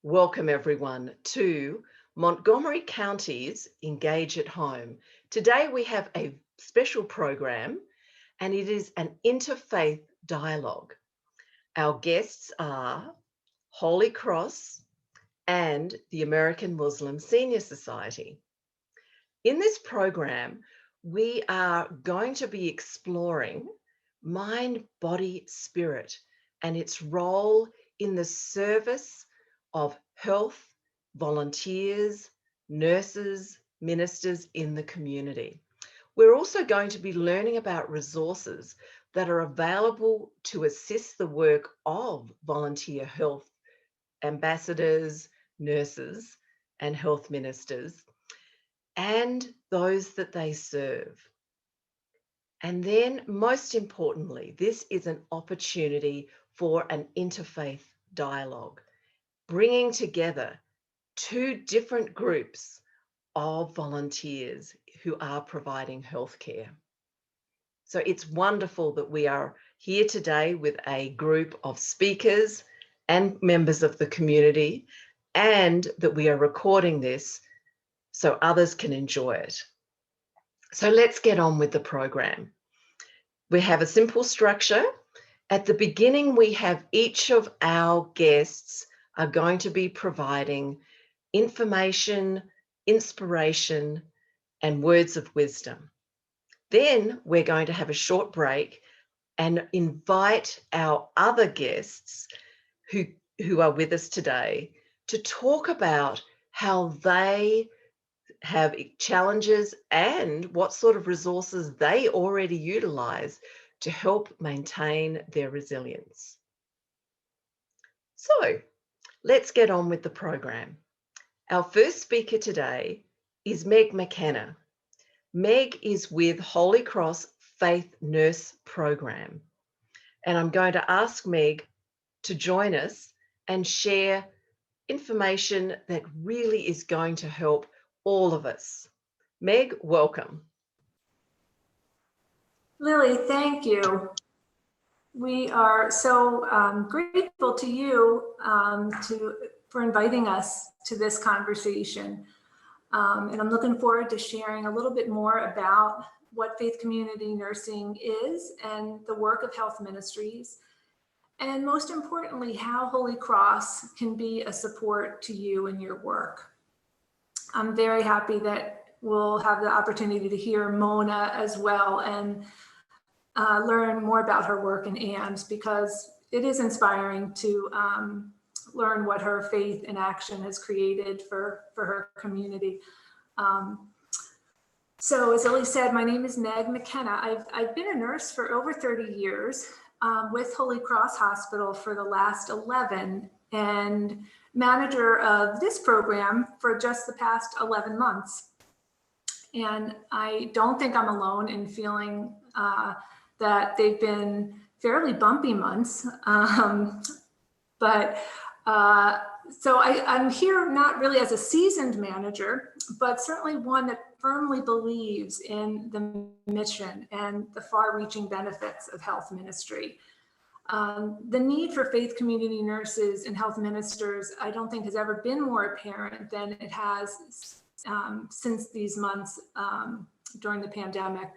Welcome everyone to Montgomery County's Engage at Home. Today we have a special program and it is an interfaith dialogue. Our guests are Holy Cross and the American Muslim Senior Society. In this program, we are going to be exploring mind, body, spirit and its role in the service of health, volunteers, nurses, ministers in the community. We're also going to be learning about resources that are available to assist the work of volunteer health ambassadors, nurses, and health ministers, and those that they serve. And then, most importantly, this is an opportunity for an interfaith dialogue, bringing together two different groups of volunteers who are providing healthcare. So it's wonderful that we are here today with a group of speakers and members of the community, and that we are recording this so others can enjoy it. So let's get on with the program. We have a simple structure. At the beginning, we have each of our guests are going to be providing information, inspiration, and words of wisdom. Then we're going to have a short break and invite our other guests who are with us today to talk about how they have challenges and what sort of resources they already utilize to help maintain their resilience. So let's get on with the program. Our first speaker today is McKenna. Meg is with Holy Cross Faith Nurse Program. And I'm going to ask Meg to join us and share information that really is going to help all of us. Meg, welcome. Lily, thank you. We are so grateful to you for inviting us to this conversation. And I'm looking forward to sharing a little bit more about what faith community nursing is and the work of health ministries. And most importantly, how Holy Cross can be a support to you in your work. I'm very happy that we'll have the opportunity to hear Mona as well and learn more about her work in AMS, because it is inspiring to learn what her faith in action has created for her community. So as Lily said, my name is Negm McKenna. I've been a nurse for over 30 years with Holy Cross Hospital for the last 11, and manager of this program for just the past 11 months. And I don't think I'm alone in feeling that they've been fairly bumpy months. So I'm here not really as a seasoned manager, but certainly one that firmly believes in the mission and the far-reaching benefits of health ministry. The need for faith community nurses and health ministers, I don't think has ever been more apparent than it has since these months during the pandemic.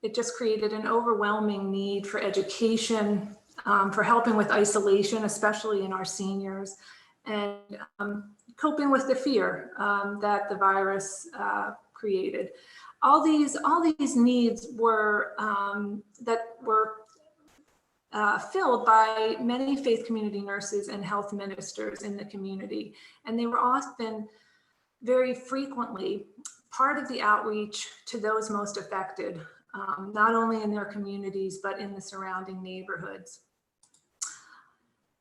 It just created an overwhelming need for education, for helping with isolation, especially in our seniors, and coping with the fear that the virus created. All these needs were filled by many faith community nurses and health ministers in the community, and they were often very frequently part of the outreach to those most affected, not only in their communities, but in the surrounding neighborhoods.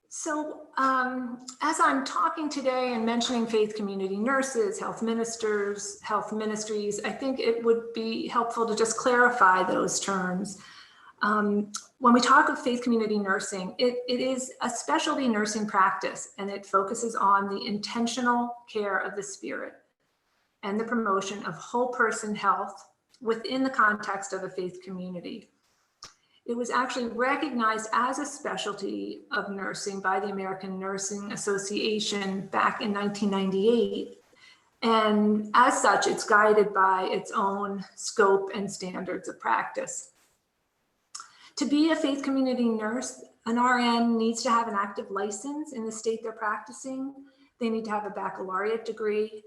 So as I'm talking today and mentioning faith community nurses, health ministers, health ministries, I think it would be helpful to just clarify those terms. When we talk of faith community nursing, it is a specialty nursing practice, and it focuses on the intentional care of the spirit and the promotion of whole person health within the context of a faith community. It was actually recognized as a specialty of nursing by the American Nursing Association back in 1998. And as such, it's guided by its own scope and standards of practice. To be a faith community nurse, an RN needs to have an active license in the state they're practicing. They need to have a baccalaureate degree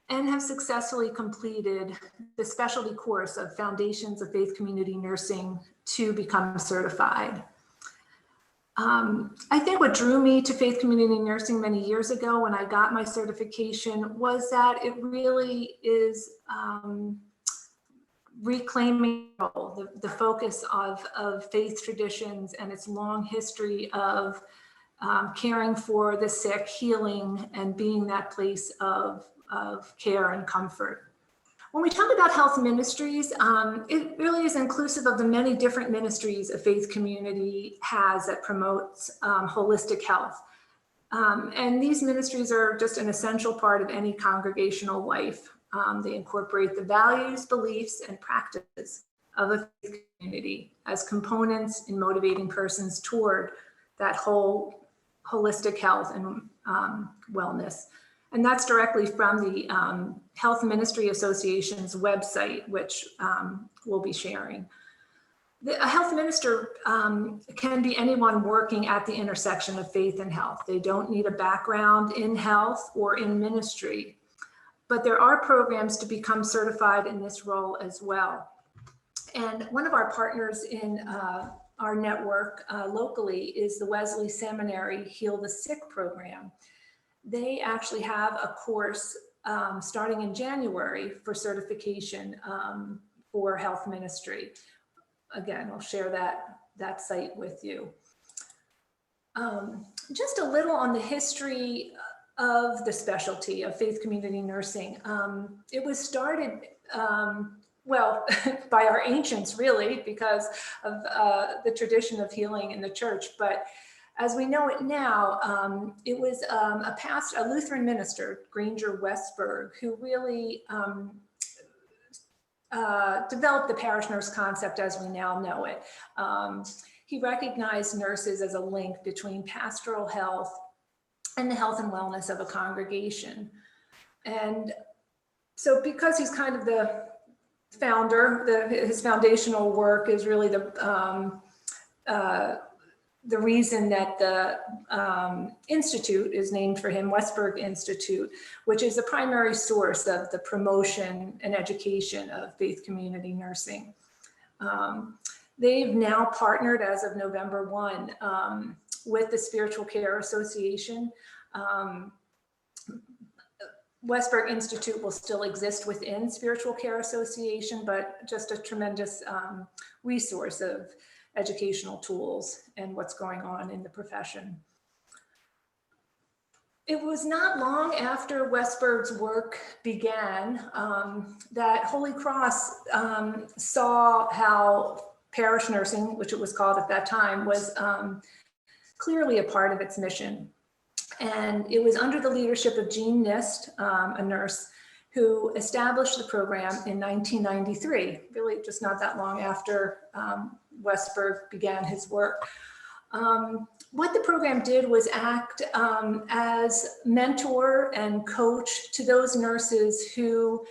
and have successfully completed the specialty course of Foundations of Faith Community Nursing to become certified. I think what drew me to faith community nursing many years ago when I got my certification was that it really is reclaiming the focus of faith traditions and its long history of caring for the sick, healing, and being that place of care and comfort. When we talk about health ministries, it really is inclusive of the many different ministries a faith community has that promotes holistic health. And these ministries are just an essential part of any congregational life. They incorporate the values, beliefs, and practices of a faith community as components in motivating persons toward that whole holistic health and wellness. And that's directly from the Health Ministry Association's website, which we'll be sharing. A health minister can be anyone working at the intersection of faith and health. They don't need a background in health or in ministry, but there are programs to become certified in this role as well. And one of our partners in our network locally is the Wesley Seminary Heal the Sick program. They actually have a course starting in January for certification for health ministry. Again, I'll share that site with you. Just a little on the history of the specialty of faith community nursing. It was started, well, by our ancients really, because of the tradition of healing in the church, but as we know it now, it was a Lutheran minister, Granger Westberg, who really developed the parish nurse concept as we now know it. He recognized nurses as a link between pastoral health and the health and wellness of a congregation. And so because he's kind of the founder, his foundational work is really the reason that the institute is named for him, Westberg Institute, which is the primary source of the promotion and education of faith community nursing. They've now partnered as of November 1 with the Spiritual Care Association. Westberg Institute will still exist within Spiritual Care Association, but just a tremendous resource of educational tools and what's going on in the profession. It was not long after Westberg's work began that Holy Cross saw how parish nursing, which it was called at that time, was clearly a part of its mission. And it was under the leadership of Jean Nist, a nurse, who established the program in 1993, really just not that long after Westberg began his work. What the program did was act as mentor and coach to those nurses who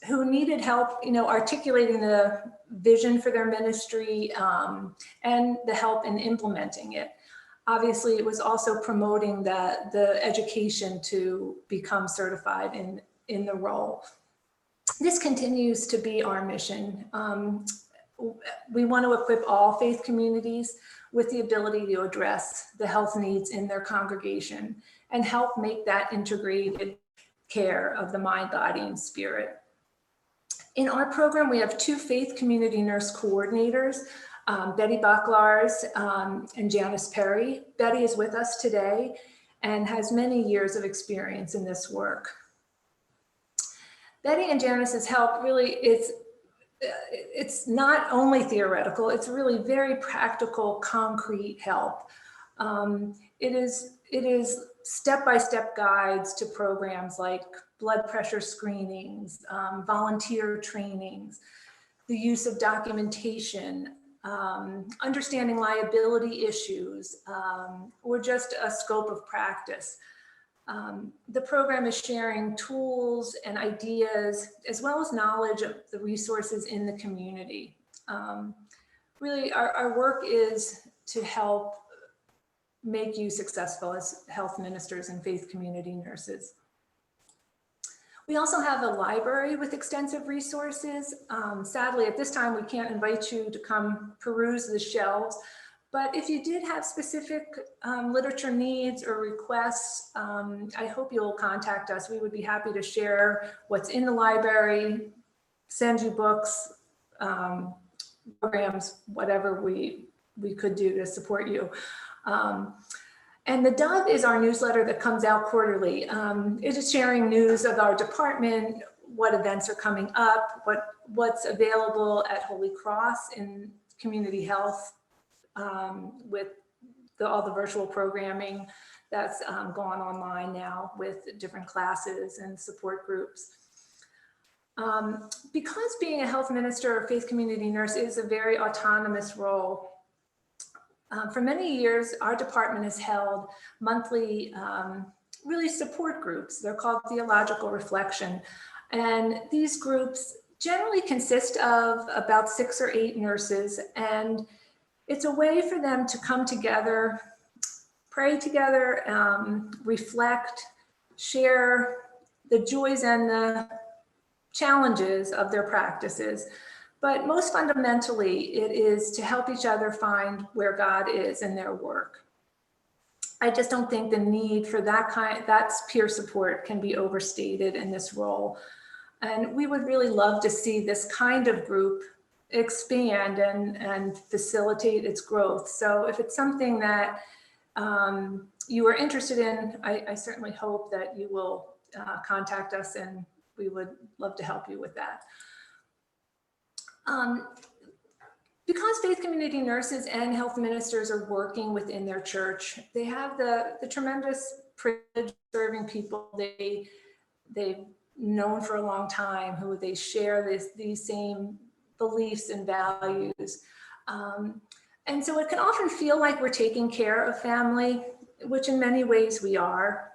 needed help, articulating the vision for their ministry and the help in implementing it. Obviously, it was also promoting the education to become certified in the role. This continues to be our mission. We want to equip all faith communities with the ability to address the health needs in their congregation and help make that integrated care of the mind, body, and spirit. In our program, we have 2 faith community nurse coordinators, Betty Backlars and Janice Perry. Betty is with us today and has many years of experience in this work. Betty and Janice's help really it's not only theoretical, it's really very practical, concrete help. It is step-by-step guides to programs like blood pressure screenings, volunteer trainings, the use of documentation, understanding liability issues, or just a scope of practice. The program is sharing tools and ideas, as well as knowledge of the resources in the community. Really, our work is to help make you successful as health ministers and faith community nurses. We also have a library with extensive resources. Sadly, at this time, we can't invite you to come peruse the shelves, but if you did have specific literature needs or requests, I hope you'll contact us. We would be happy to share what's in the library, send you books, programs, whatever we could do to support you. And the Dove is our newsletter that comes out quarterly. It is sharing news of our department, what events are coming up, what's available at Holy Cross in community health, with all the virtual programming that's gone online now with different classes and support groups. Because being a health minister or faith community nurse is a very autonomous role, for many years, our department has held monthly really support groups. They're called Theological Reflection. And these groups generally consist of about 6 or 8 nurses. And it's a way for them to come together, pray together, reflect, share the joys and the challenges of their practices. But most fundamentally, it is to help each other find where God is in their work. I just don't think the need for that's peer support can be overstated in this role. And we would really love to see this kind of group expand and facilitate its growth. So if it's something that you are interested in, I certainly hope that you will contact us, and we would love to help you with that. Because faith community nurses and health ministers are working within their church, they have the tremendous privilege of serving people they've known for a long time, who they share these same beliefs and values. And so it can often feel like we're taking care of family, which in many ways we are.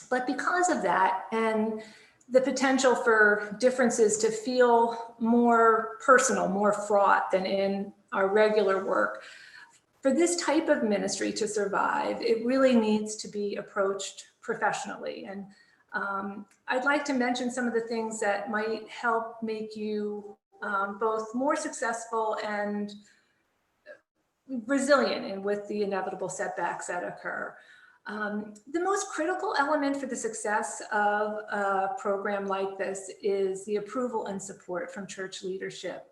But because of that, and the potential for differences to feel more personal, more fraught than in our regular work, for this type of ministry to survive, it really needs to be approached professionally. And I'd like to mention some of the things that might help make you both more successful and resilient and with the inevitable setbacks that occur. The most critical element for the success of a program like this is the approval and support from church leadership.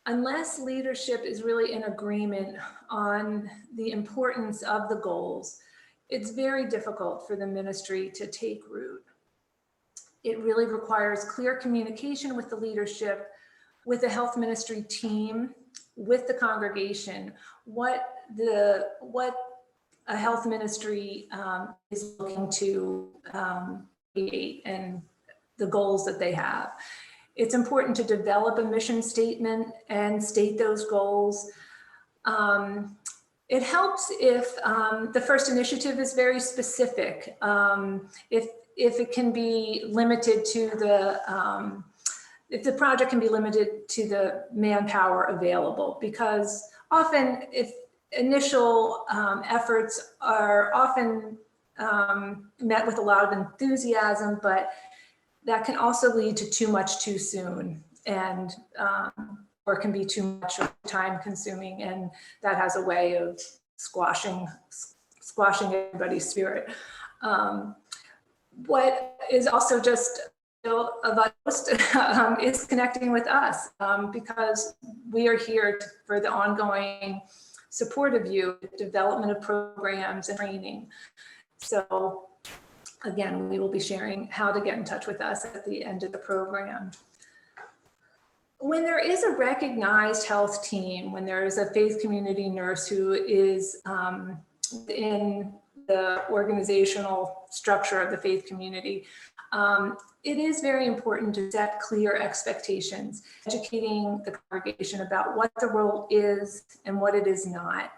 Unless leadership is really in agreement on the importance of the goals, it's very difficult for the ministry to take root. It really requires clear communication with the leadership, with the health ministry team, with the congregation, what a health ministry is looking to create and the goals that they have. It's important to develop a mission statement and state those goals. It helps if the first initiative is very specific. If it can be limited to if the project can be limited to the manpower available, because often if initial efforts are often met with a lot of enthusiasm, but that can also lead to too much too soon, and or can be too much time consuming, and that has a way of squashing everybody's spirit. What is also just of utmost is connecting with us, because we are here for the ongoing support of you, development of programs and training. So again, we will be sharing how to get in touch with us at the end of the program. When there is a recognized health team, when there is a faith community nurse who is in the organizational structure of the faith community. It is very important to set clear expectations, educating the congregation about what the role is and what it is not.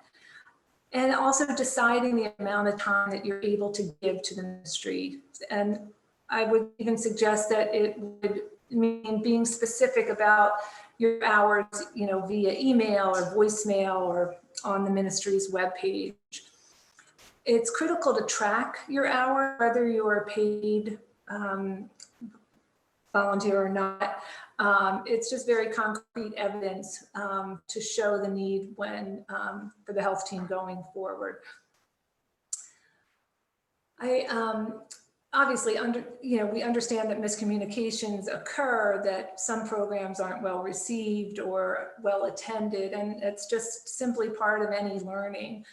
And also deciding the amount of time that you're able to give to the ministry. And I would even suggest that it would mean being specific about your hours, via email or voicemail or on the ministry's webpage. It's critical to track your hours, whether you are paid volunteer or not. It's just very concrete evidence to show the need for the health team going forward. Obviously, we understand that miscommunications occur, that some programs aren't well received or well attended, and it's just simply part of any learning.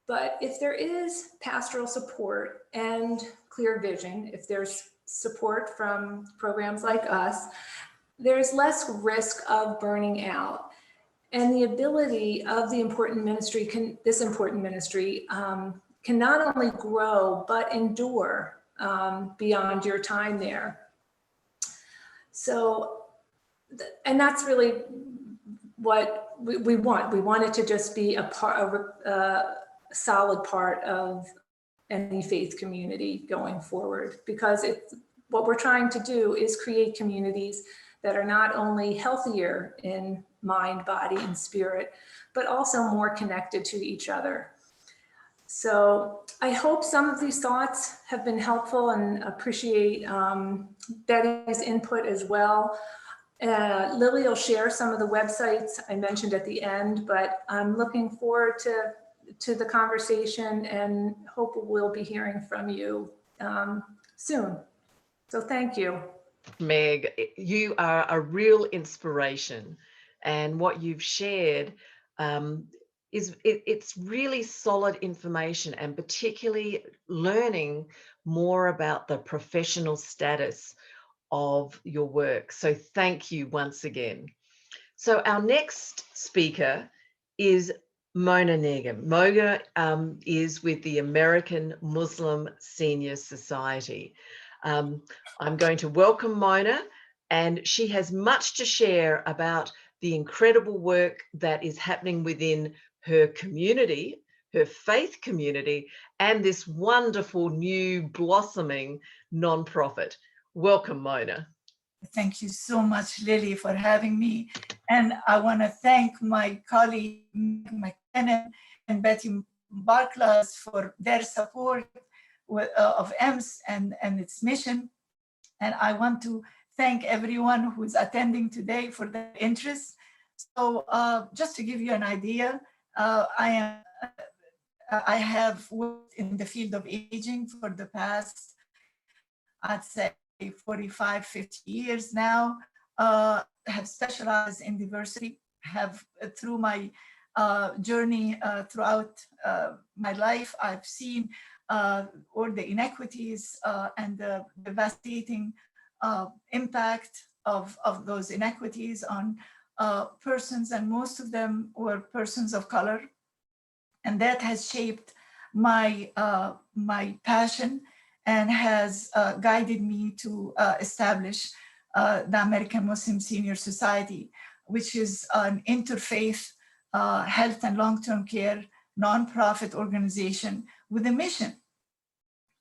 But if there is pastoral support and clear vision, if there's support from programs like us, there's less risk of burning out. And the ability of this important ministry can not only grow, but endure beyond your time there. So, and that's really what we want. We want it to just be a solid part of any faith community going forward, because what we're trying to do is create communities that are not only healthier in mind, body, and spirit, but also more connected to each other. So I hope some of these thoughts have been helpful, and appreciate Betty's input as well. Lily will share some of the websites I mentioned at the end, but I'm looking forward to the conversation and hope we'll be hearing from you soon. So thank you. Meg, you are a real inspiration, and what you've shared it's really solid information, and particularly learning more about the professional status of your work. So thank you once again. So our next speaker is Mona Negm. Mona is with the American Muslim Senior Society. I'm going to welcome Mona, and she has much to share about the incredible work that is happening within her community, her faith community, and this wonderful new blossoming nonprofit. Welcome, Mona. Thank you so much, Lily, for having me. And I want to thank my colleague, McKenna and Betty Barclays, for their support of EMS and its mission. And I want to thank everyone who's attending today for their interest. So just to give you an idea, I have worked in the field of aging for the past, I'd say, 45, 50 years now. Have specialized in diversity, have through my journey throughout my life, I've seen all the inequities and the devastating impact of those inequities on persons, and most of them were persons of color. And that has shaped my passion and has guided me to establish the American Muslim Senior Society, which is an interfaith health and long-term care nonprofit organization with a mission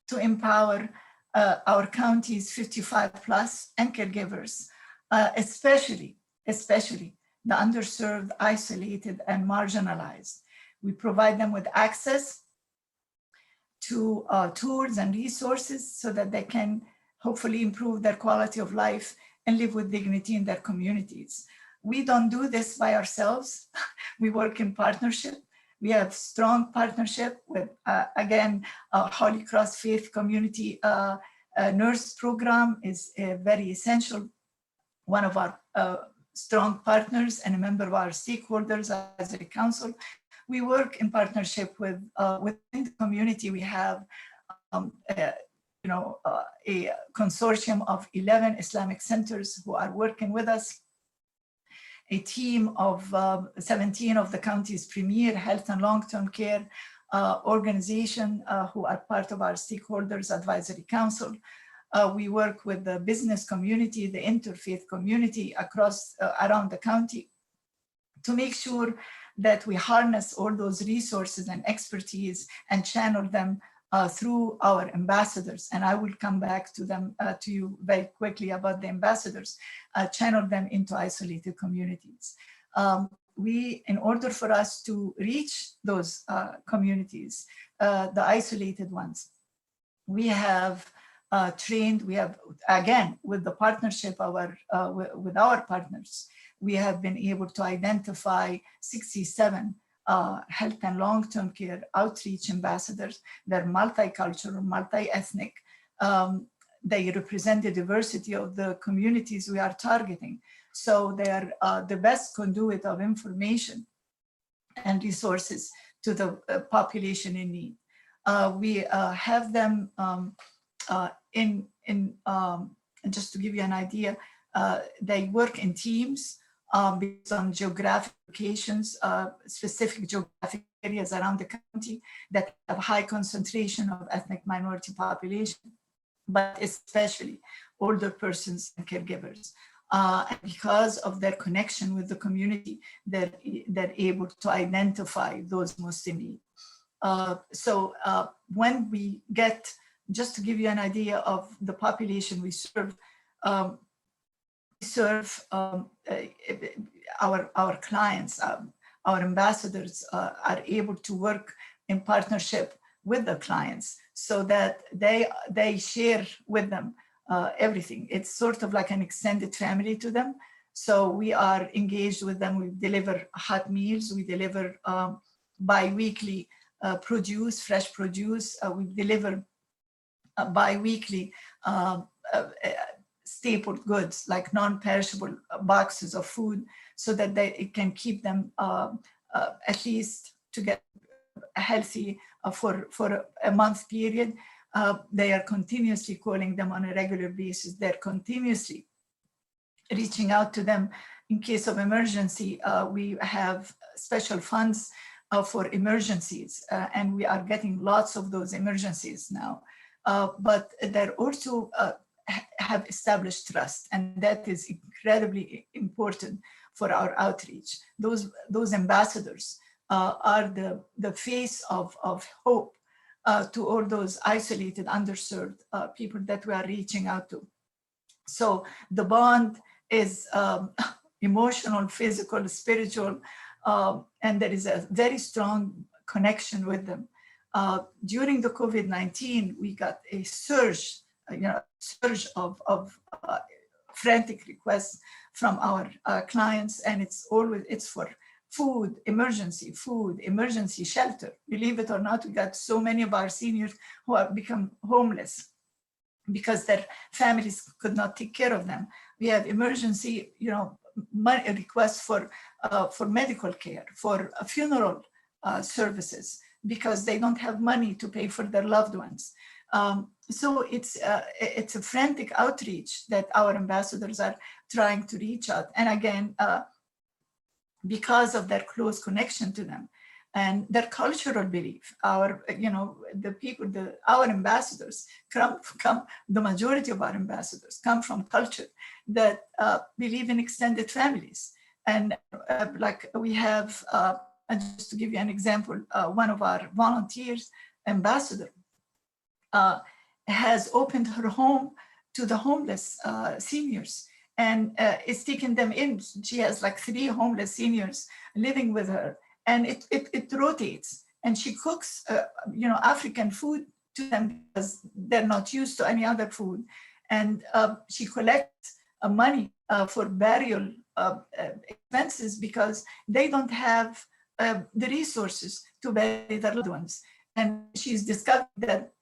to empower our county's 55+ and caregivers, especially the underserved, isolated, and marginalized. We provide them with access to tools and resources so that they can hopefully improve their quality of life and live with dignity in their communities. We don't do this by ourselves. We work in partnership. We have strong partnership with, again, Holy Cross Faith Community Nurse Program is very essential. One of our strong partners and a member of our stakeholders as a council. We work in partnership with within the community. We have a consortium of 11 Islamic centers who are working with us, a team of 17 of the county's premier health and long-term care organization who are part of our Stakeholders Advisory Council. We work with the business community, the interfaith community across around the county to make sure that we harness all those resources and expertise and channel them through our ambassadors. And I will come back to them, to you very quickly about the ambassadors, channel them into isolated communities. In order for us to reach those communities, the isolated ones, we have trained, we have, again, with the partnership with our partners, we have been able to identify 67 health and long-term care outreach ambassadors. They're multicultural, multi-ethnic. They represent the diversity of the communities we are targeting. So they're the best conduit of information and resources to the population in need. We have them just to give you an idea, they work in teams based on geographic locations, specific geographic areas around the county that have high concentration of ethnic minority population, but especially older persons and caregivers. And because of their connection with the community, they're able to identify those most in need. So when we get, just to give you an idea of the population we serve, our clients, our ambassadors are able to work in partnership with the clients so that they share with them everything. It's sort of like an extended family to them. So we are engaged with them. We deliver hot meals. We deliver bi-weekly produce, fresh produce. We deliver bi-weekly staple goods like non-perishable boxes of food so that it can keep them at least to get healthy for a month period. They are continuously calling them on a regular basis. They're continuously reaching out to them in case of emergency. We have special funds for emergencies, and we are getting lots of those emergencies now. But they're also have established trust, and that is incredibly important for our outreach. Those ambassadors are the face of hope to all those isolated, underserved people that we are reaching out to. So the bond is emotional, physical, spiritual, and there is a very strong connection with them. During the COVID-19, we got a surge of frantic requests from our clients, and it's for food, emergency shelter. Believe it or not, we got so many of our seniors who have become homeless because their families could not take care of them. We have emergency, money requests for medical care, for funeral services, because they don't have money to pay for their loved ones. So it's a frantic outreach that our ambassadors are trying to reach out. And again, because of their close connection to them and their cultural belief, our ambassadors the majority of our ambassadors come from culture that believe in extended families. And like we have, and just to give you an example, one of our volunteers, ambassador, has opened her home to the homeless seniors and is taking them in. She has like 3 homeless seniors living with her, and it rotates. And she cooks, African food to them because they're not used to any other food. And she collects money for burial expenses because they don't have the resources to bury their loved ones. And she's discovered that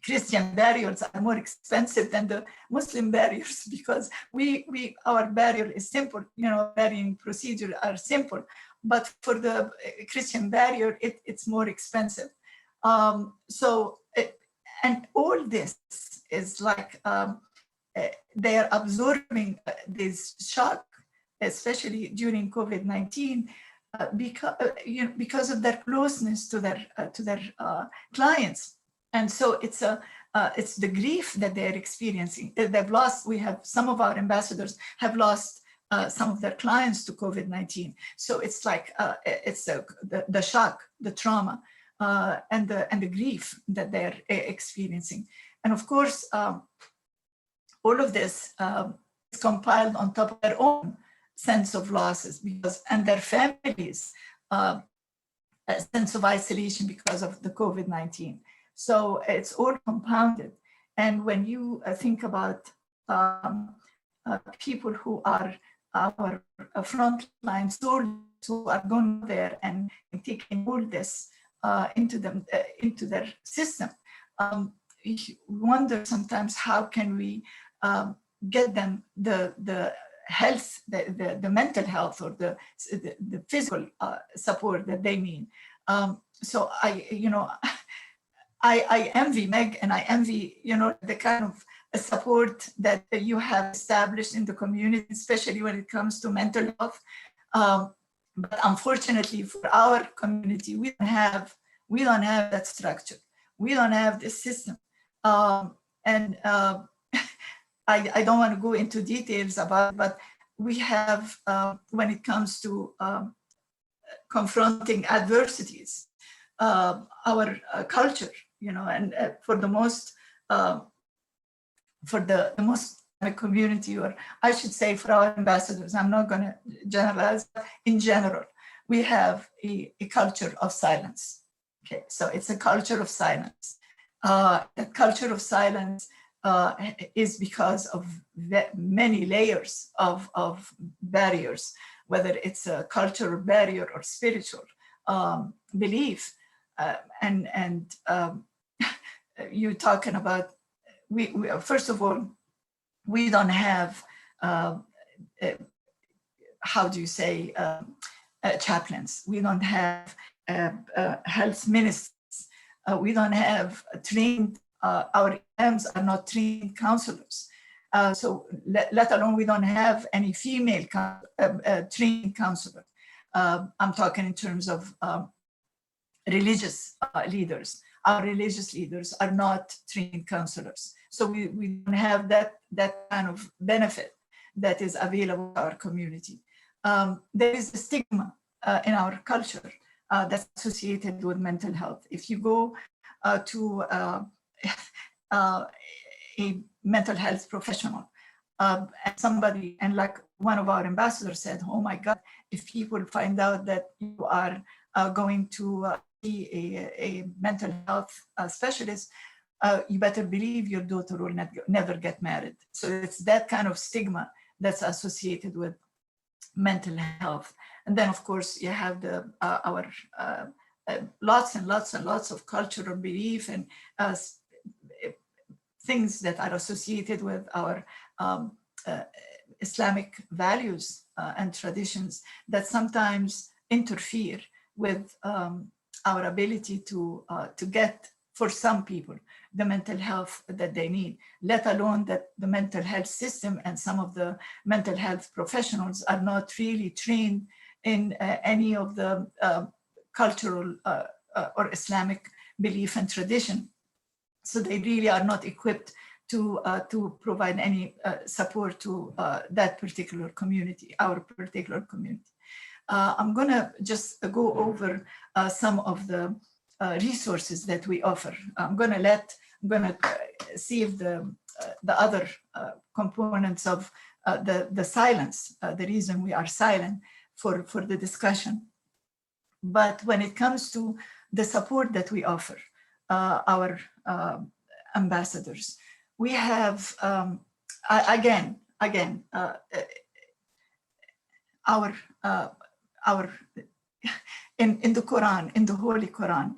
Christian burials are more expensive than the Muslim burials because our burial is simple, burying procedures are simple, but for the Christian burial, it's more expensive. And all this is like they are absorbing this shock, especially during COVID-19, because of their closeness to their clients. And so it's the grief that they're experiencing. They've lost. We have some of our ambassadors have lost some of their clients to COVID-19. So it's like it's the shock, the trauma, and the grief that they're experiencing. And of course, all of this is compiled on top of their own sense of losses and their families' a sense of isolation because of the COVID-19. So it's all compounded. And when you think about people who are our frontline soldiers who are going there and taking all this into their system, you wonder sometimes how can we get them the health, the mental health, or the physical support that they need. So I envy Meg, and I envy the kind of support that you have established in the community, especially when it comes to mental health. But unfortunately for our community, we don't have that structure. We don't have this system. And I don't want to go into details about it, but we have, when it comes to confronting adversities, our culture, and for the most community, or I should say for our ambassadors, I'm not going to generalize, but in general, we have a culture of silence. Okay, so it's a culture of silence. That culture of silence is because of many layers of barriers, whether it's a cultural barrier or spiritual belief. And you're talking about, we first of all, we don't have, how do you say, chaplains. We don't have health ministers. We don't have trained, our EMs are not trained counselors. So let alone we don't have any female trained counselor. I'm talking in terms of religious leaders. Our religious leaders are not trained counselors. So we don't have that kind of benefit that is available to our community. There is a stigma in our culture that's associated with mental health. If you go to a mental health professional, and somebody, and like one of our ambassadors said, oh my God, if people find out that you are going to be a mental health specialist, you better believe your daughter will never get married. So it's that kind of stigma that's associated with mental health. And then of course you have our lots and lots and lots of cultural belief and things that are associated with our Islamic values and traditions that sometimes interfere with our ability to get, for some people, the mental health that they need, let alone that the mental health system and some of the mental health professionals are not really trained in any of the cultural or Islamic belief and tradition. So they really are not equipped to provide any support to that particular community, our particular community. I'm gonna just go over some of the resources that we offer. I'm gonna see if the other components of the silence, the reason we are silent for the discussion. But when it comes to the support that we offer, our ambassadors, we have again our in the Quran, in the Holy Quran,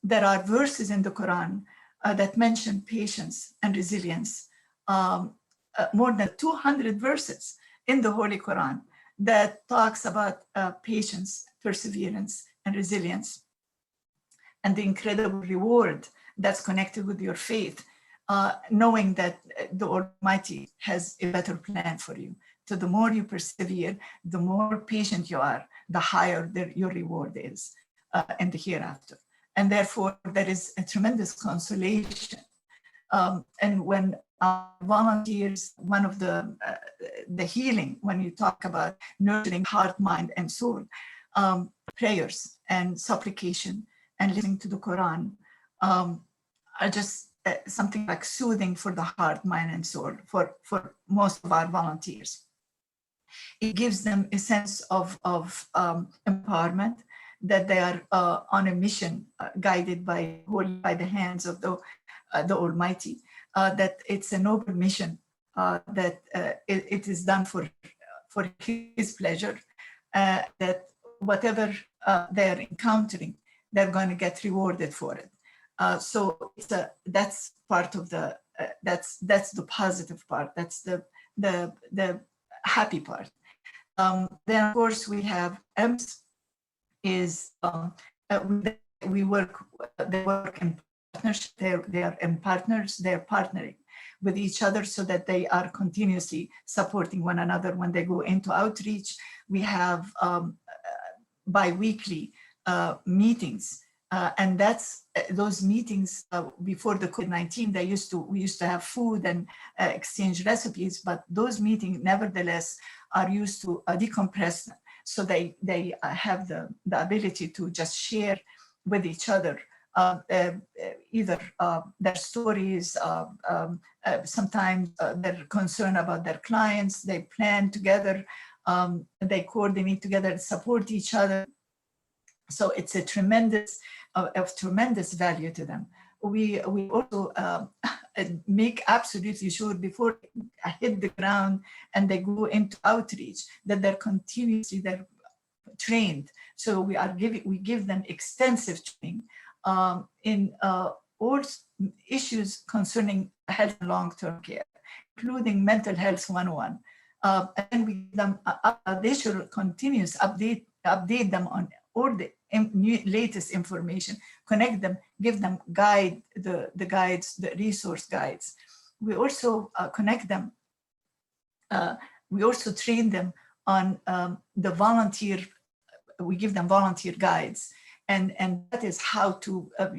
there are verses in the Quran that mention patience and resilience. More than 200 verses in the Holy Quran that talks about patience, perseverance, and resilience, and the incredible reward that's connected with your faith, knowing that the Almighty has a better plan for you. So the more you persevere, the more patient you are, the higher your reward is in the hereafter. And therefore, there is a tremendous consolation. And when volunteers, one of the healing, when you talk about nurturing heart, mind, and soul, prayers and supplication and listening to the Quran are just something like soothing for the heart, mind, and soul for most of our volunteers. It gives them a sense of empowerment, that they are on a mission guided by the hands of the Almighty, that it's a noble mission, that it is done for His pleasure, that whatever they're encountering, they're going to get rewarded for it. So that's part of the that's the positive part. That's the happy part. Then of course we have EMS. Is we work. They work in partnership. They are in partners. They're partnering with each other so that they are continuously supporting one another. When they go into outreach, we have bi-weekly meetings. And that's those meetings before the COVID-19, we used to have food and exchange recipes, but those meetings nevertheless are used to decompress them. So they have the ability to just share with each other either their stories, sometimes their concern about their clients. They plan together, they coordinate together, support each other. So it's a tremendous value to them. We also make absolutely sure before they hit the ground and they go into outreach that they're trained. So we give them extensive training in all issues concerning health and long-term care, including mental health 101. And we give them they should continuous update them on all the latest information, connect them, give them the guides, the resource guides. We also connect them. We also train them on the volunteer. We give them volunteer guides, and that is how to all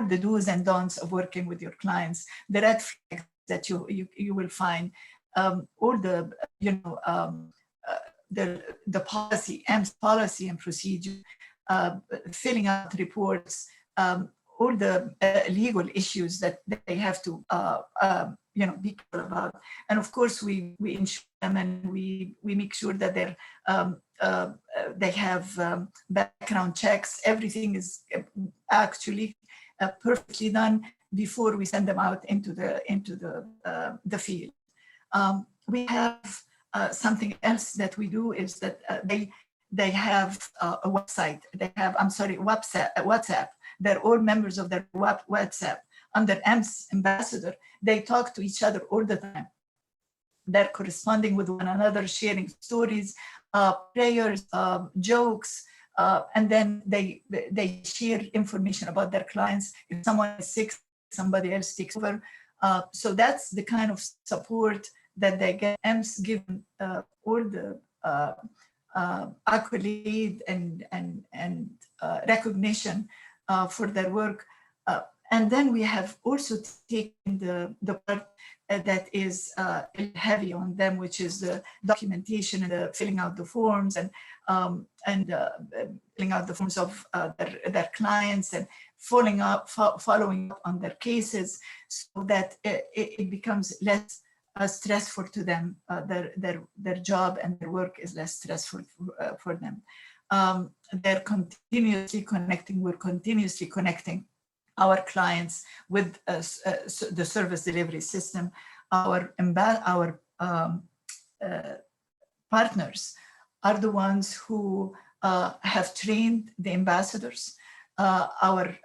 the do's and don'ts of working with your clients, the red flags that you will find, all the the policy, AMS policy and procedure, filling out reports, all the legal issues that they have to be clear about. And of course, we ensure them and we make sure that they have background checks. Everything is actually perfectly done before we send them out into the field. We have something else that we do is that they have a website. They have WhatsApp. They're all members of their WhatsApp under AMS ambassador. They talk to each other all the time. They're corresponding with one another, sharing stories, prayers, jokes, and then they share information about their clients. If someone is sick, somebody else takes over. So that's the kind of support that they get. AMS given all the accolade and recognition for their work. And then we have also taken the part that is heavy on them, which is the documentation and the filling out the forms and filling out the forms of their clients and following up on their cases, so that it becomes less stressful to them. Their job and their work is less stressful for them. They're continuously connecting. We're continuously connecting our clients with the service delivery system. Our partners are the ones who have trained the ambassadors. Our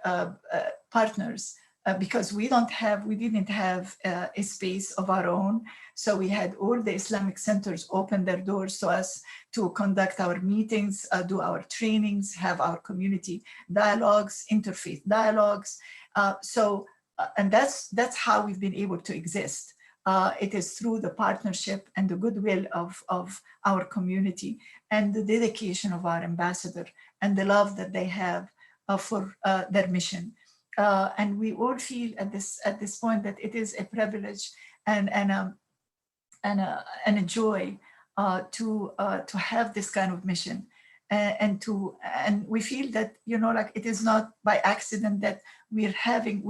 partners, because we didn't have a space of our own, so we had all the Islamic centers open their doors to us to conduct our meetings, do our trainings, have our community dialogues, interfaith dialogues. And that's how we've been able to exist. It is through the partnership and the goodwill of our community and the dedication of our ambassador and the love that they have for their mission. And we all feel at this point that it is a privilege and a joy to have this kind of mission. And we feel that, you know, like it is not by accident that we're having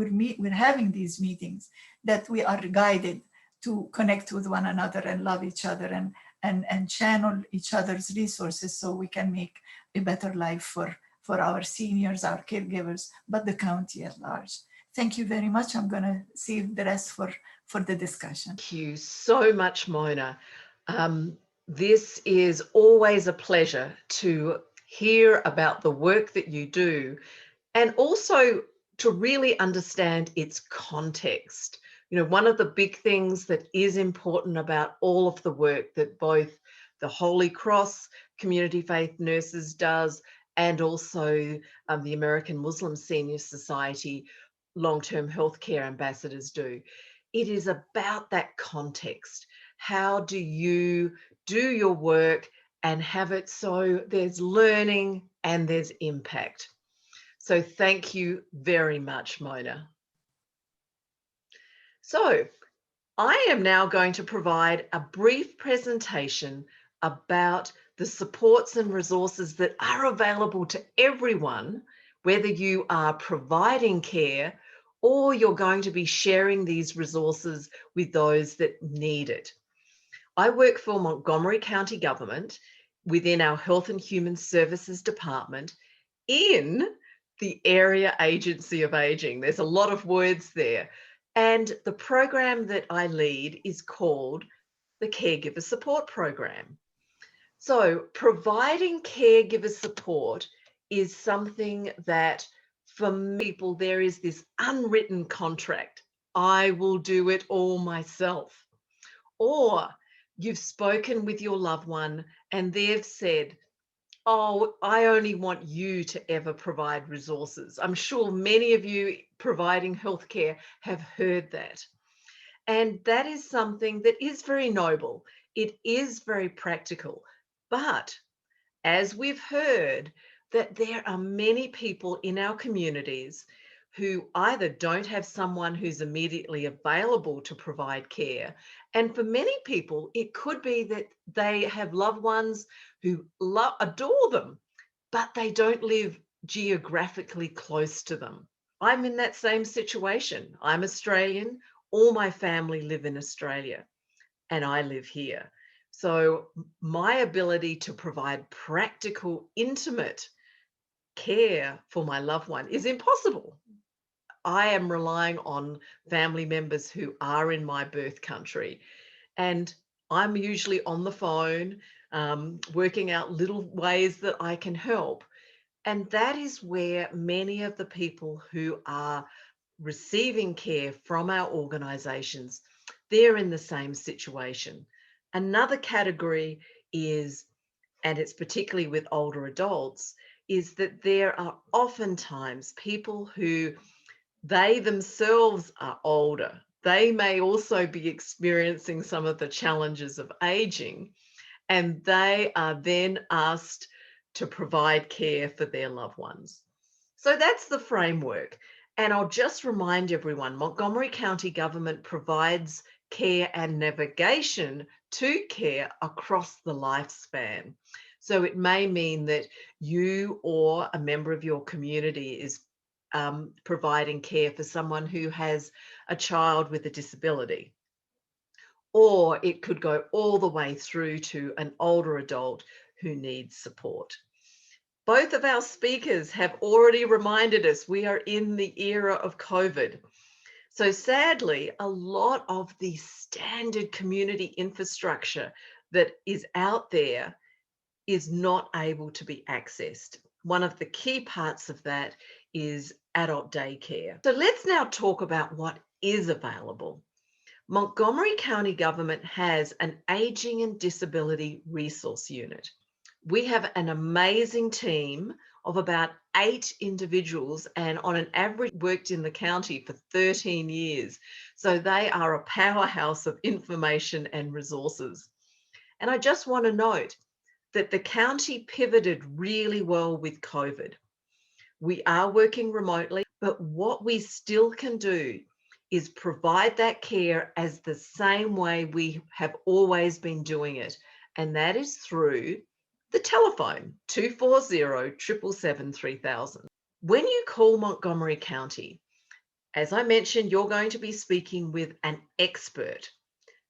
these meetings, that we are guided to connect with one another and love each other and channel each other's resources so we can make a better life for our seniors, our caregivers, but the county at large. Thank you very much. I'm going to save the rest for the discussion. Thank you so much, Mona. This is always a pleasure to hear about the work that you do and also to really understand its context. You know, one of the big things that is important about all of the work that both the Holy Cross Community Faith Nurses does and also the American Muslim Senior Society long-term healthcare ambassadors do, it is about that context. How do you do your work and have it so there's learning and there's impact? So thank you very much, Mona. So I am now going to provide a brief presentation about the supports and resources that are available to everyone, whether you are providing care or you're going to be sharing these resources with those that need it. I work for Montgomery County Government within our Health and Human Services Department in the Area Agency of Aging. There's a lot of words there. And the program that I lead is called the Caregiver Support Program. So providing caregiver support is something that for people, there is this unwritten contract. I will do it all myself. Or you've spoken with your loved one and they've said, oh, I only want you to ever provide resources. I'm sure many of you providing healthcare have heard that. And that is something that is very noble. It is very practical. But as we've heard, that there are many people in our communities who either don't have someone who's immediately available to provide care. And for many people, it could be that they have loved ones who adore them, but they don't live geographically close to them. I'm in that same situation. I'm Australian. All my family live in Australia, and I live here. So my ability to provide practical, intimate care for my loved one is impossible. I am relying on family members who are in my birth country, and I'm usually on the phone, working out little ways that I can help. And that is where many of the people who are receiving care from our organisations, they're in the same situation. Another category is, and it's particularly with older adults, is that there are oftentimes people who they themselves are older. They may also be experiencing some of the challenges of aging, and they are then asked to provide care for their loved ones. So that's the framework. And I'll just remind everyone, Montgomery County Government provides care and navigation to care across the lifespan. So it may mean that you or a member of your community is providing care for someone who has a child with a disability. Or it could go all the way through to an older adult who needs support. Both of our speakers have already reminded us we are in the era of COVID. So sadly, a lot of the standard community infrastructure that is out there is not able to be accessed. One of the key parts of that is adult daycare. So let's now talk about what is available. Montgomery County Government has an Aging and Disability Resource Unit. We have an amazing team of about 8 individuals, and on an average worked in the county for 13 years. So they are a powerhouse of information and resources. And I just want to note that the county pivoted really well with COVID. We are working remotely, but what we still can do is provide that care as the same way we have always been doing it. And that is through the telephone, 240-777-3000. When you call Montgomery County, as I mentioned, you're going to be speaking with an expert,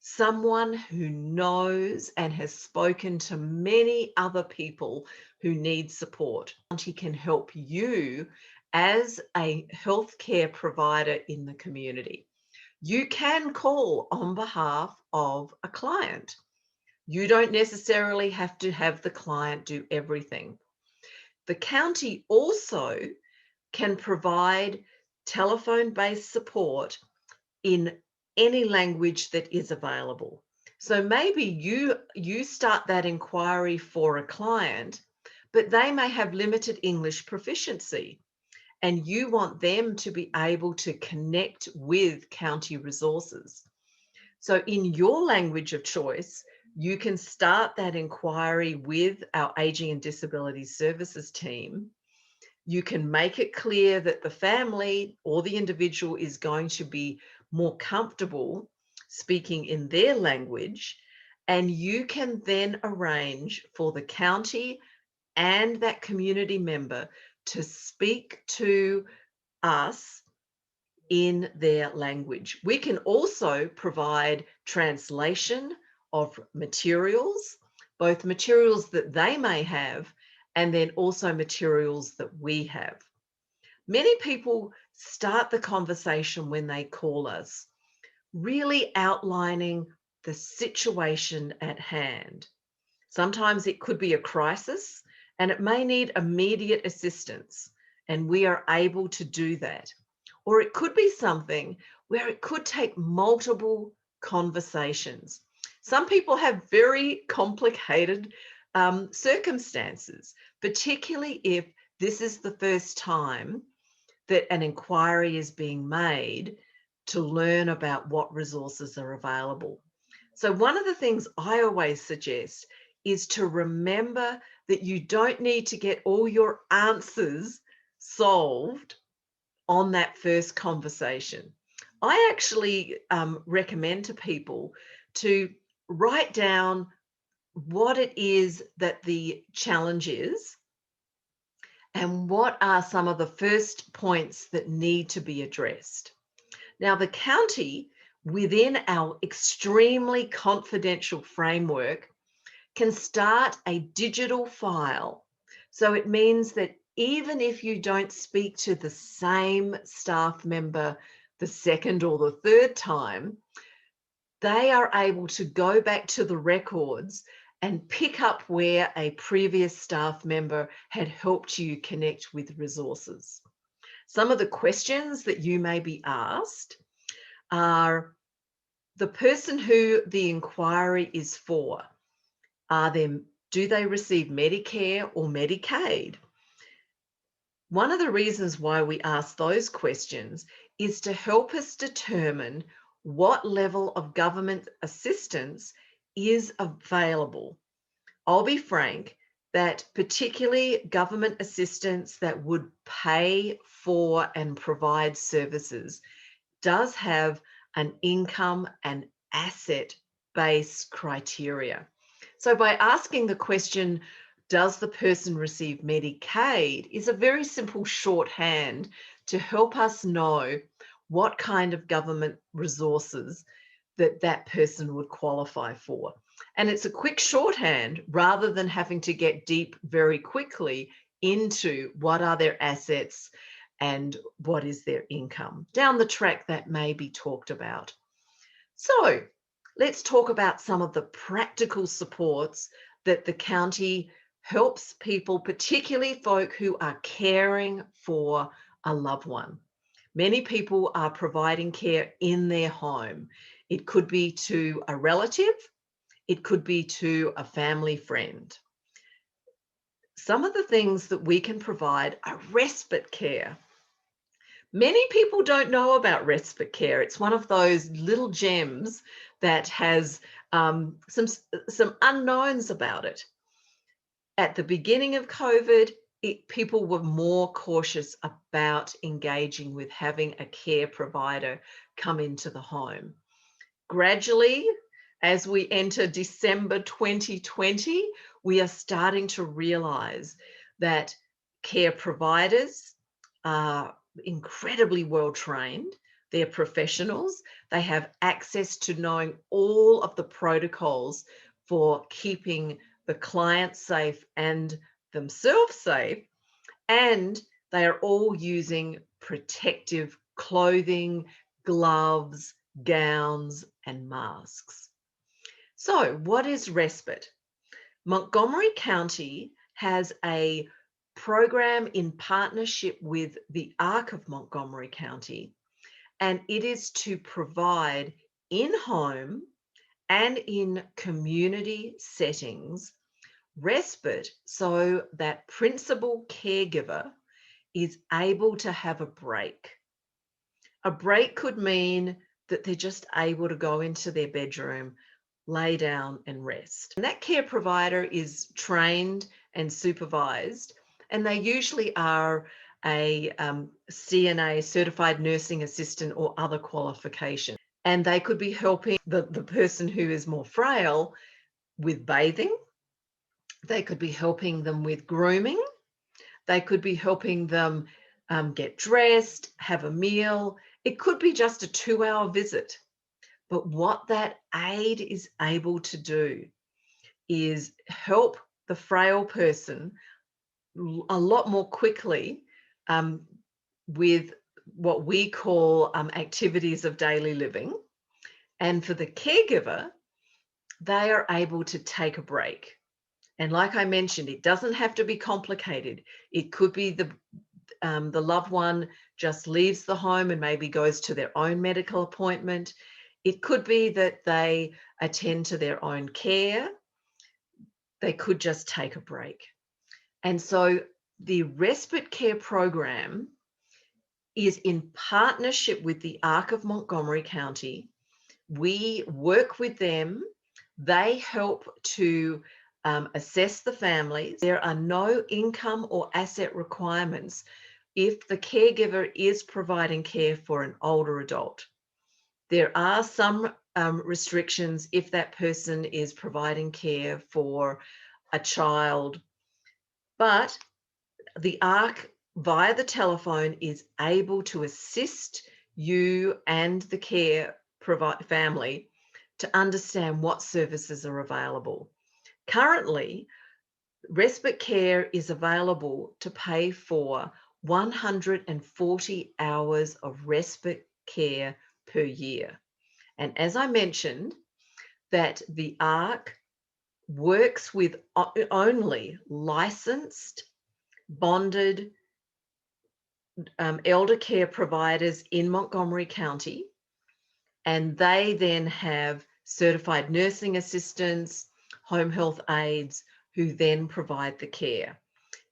someone who knows and has spoken to many other people who need support. He can help you as a healthcare provider in the community. You can call on behalf of a client. You don't necessarily have to have the client do everything. The county also can provide telephone-based support in any language that is available. So maybe you start that inquiry for a client, but they may have limited English proficiency, and you want them to be able to connect with county resources. So in your language of choice, you can start that inquiry with our Aging and Disability Services team. You can make it clear that the family or the individual is going to be more comfortable speaking in their language, and you can then arrange for the county and that community member to speak to us in their language. We can also provide translation of materials, both materials that they may have and then also materials that we have. Many people start the conversation when they call us, really outlining the situation at hand. Sometimes it could be a crisis and it may need immediate assistance, and we are able to do that. Or it could be something where it could take multiple conversations. Some people have very complicated circumstances, particularly if this is the first time that an inquiry is being made to learn about what resources are available. So one of the things I always suggest is to remember that you don't need to get all your answers solved on that first conversation. I actually recommend to people to write down what it is that the challenge is and what are some of the first points that need to be addressed. Now, the county, within our extremely confidential framework, can start a digital file. So it means that even if you don't speak to the same staff member the second or the third time, they are able to go back to the records and pick up where a previous staff member had helped you connect with resources. Some of the questions that you may be asked are the person who the inquiry is for. Do they receive Medicare or Medicaid? One of the reasons why we ask those questions is to help us determine what level of government assistance is available. I'll be frank that particularly government assistance that would pay for and provide services does have an income and asset-based criteria. So by asking the question, does the person receive Medicaid, is a very simple shorthand to help us know what kind of government resources that person would qualify for. And it's a quick shorthand rather than having to get deep very quickly into what are their assets and what is their income. Down the track, that may be talked about. So let's talk about some of the practical supports that the county helps people, particularly folk who are caring for a loved one. Many people are providing care in their home. It could be to a relative, it could be to a family friend. some of the things that we can provide are respite care. Many people don't know about respite care. It's one of those little gems that has some unknowns about it. At the beginning of COVID, people were more cautious about engaging with having a care provider come into the home. Gradually, as we enter December 2020, we are starting to realize that care providers are incredibly well trained. They're professionals. They have access to knowing all of the protocols for keeping the client safe and themselves safe. And they are all using protective clothing, gloves, gowns, and masks. So, what is respite? Montgomery County has a program in partnership with the ARC of Montgomery County, and it is to provide in-home and in community settings respite so that principal caregiver is able to have a break. A break could mean that they're just able to go into their bedroom, lay down and rest. And that care provider is trained and supervised, and they usually are a CNA, certified nursing assistant, or other qualification. And they could be helping the person who is more frail with bathing. They could be helping them with grooming. They could be helping them get dressed, have a meal. It could be just a 2-hour visit. But what that aide is able to do is help the frail person a lot more quickly with what we call activities of daily living. And for the caregiver, they are able to take a break. And like I mentioned, it doesn't have to be complicated. It could be the loved one just leaves the home and maybe goes to their own medical appointment. It could be that they attend to their own care. They could just take a break. And so the respite care program is in partnership with the ARC of Montgomery County. We work with them. They help to assess the families. There are no income or asset requirements if the caregiver is providing care for an older adult. There are some restrictions if that person is providing care for a child, but the ARC via the telephone is able to assist you and the care family to understand what services are available. Currently, respite care is available to pay for 140 hours of respite care per year. And as I mentioned, that the ARC works with only licensed, bonded elder care providers in Montgomery County, and they then have certified nursing assistants, home health aides, who then provide the care.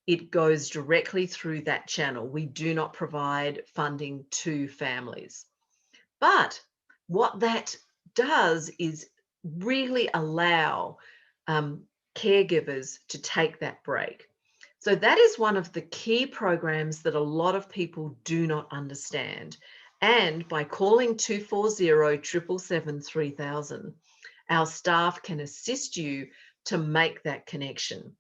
It goes directly through that channel. We do not provide funding to families. But what that does is really allow caregivers to take that break. So that is one of the key programs that a lot of people do not understand. And by calling 240-777-3000, our staff can assist you to make that connection.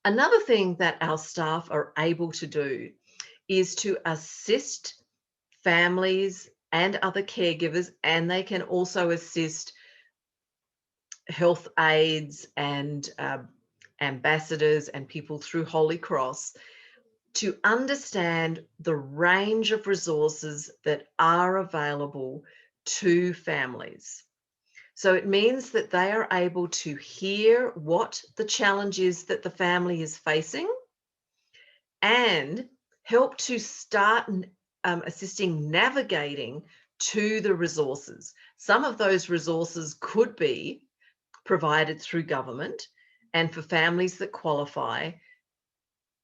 Another thing that our staff are able to do is to assist families and other caregivers, and they can also assist health aides and ambassadors and people through Holy Cross to understand the range of resources that are available to families. So it means that they are able to hear what the challenge is that the family is facing and help to start assisting navigating to the resources. Some of those resources could be provided through government, and for families that qualify,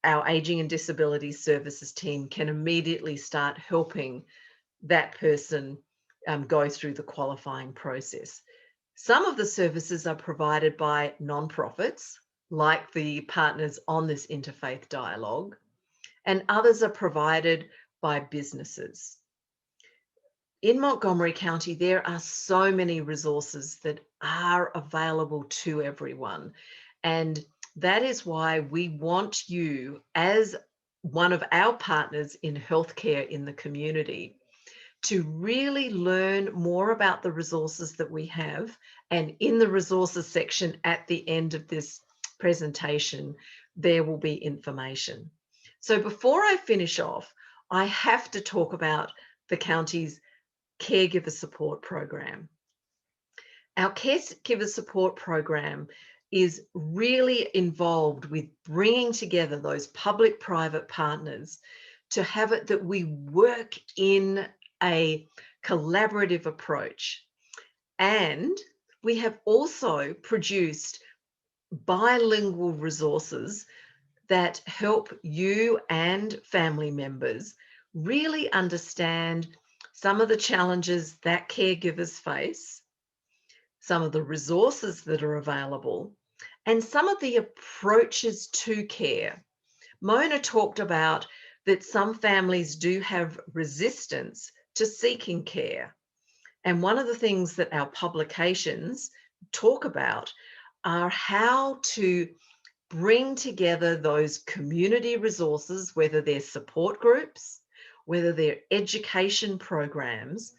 our Aging and Disability Services team can immediately start helping that person go through the qualifying process. Some of the services are provided by non-profits, like the partners on this interfaith dialogue, and others are provided by businesses. In Montgomery County, there are so many resources that are available to everyone. And that is why we want you, as one of our partners in healthcare in the community, to really learn more about the resources that we have. And in the resources section at the end of this presentation, there will be information. So before I finish off, I have to talk about the county's Caregiver Support Program. Our Caregiver Support Program is really involved with bringing together those public-private partners to have it that we work in a collaborative approach. And we have also produced bilingual resources that help you and family members really understand some of the challenges that caregivers face, some of the resources that are available, and some of the approaches to care. Mona talked about that some families do have resistance to seeking care. And one of the things that our publications talk about are how to bring together those community resources, whether they're support groups, whether they're education programs,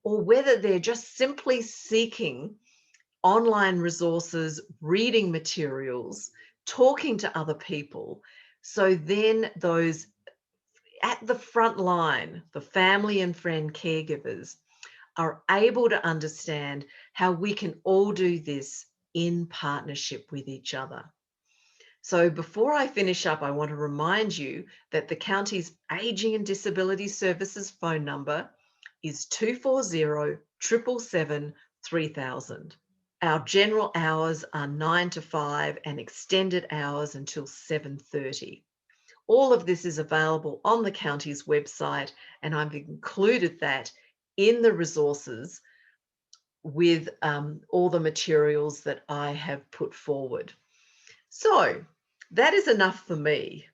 or whether they're just simply seeking online resources, reading materials, talking to other people. So then those at the front line, the family and friend caregivers, are able to understand how we can all do this in partnership with each other. So before I finish up, I want to remind you that the county's Aging and Disability Services phone number is 240 777 3000. Our general hours are 9 to 5 and extended hours until 7:30. All of this is available on the county's website, and I've included that in the resources with all the materials that I have put forward. So that is enough for me.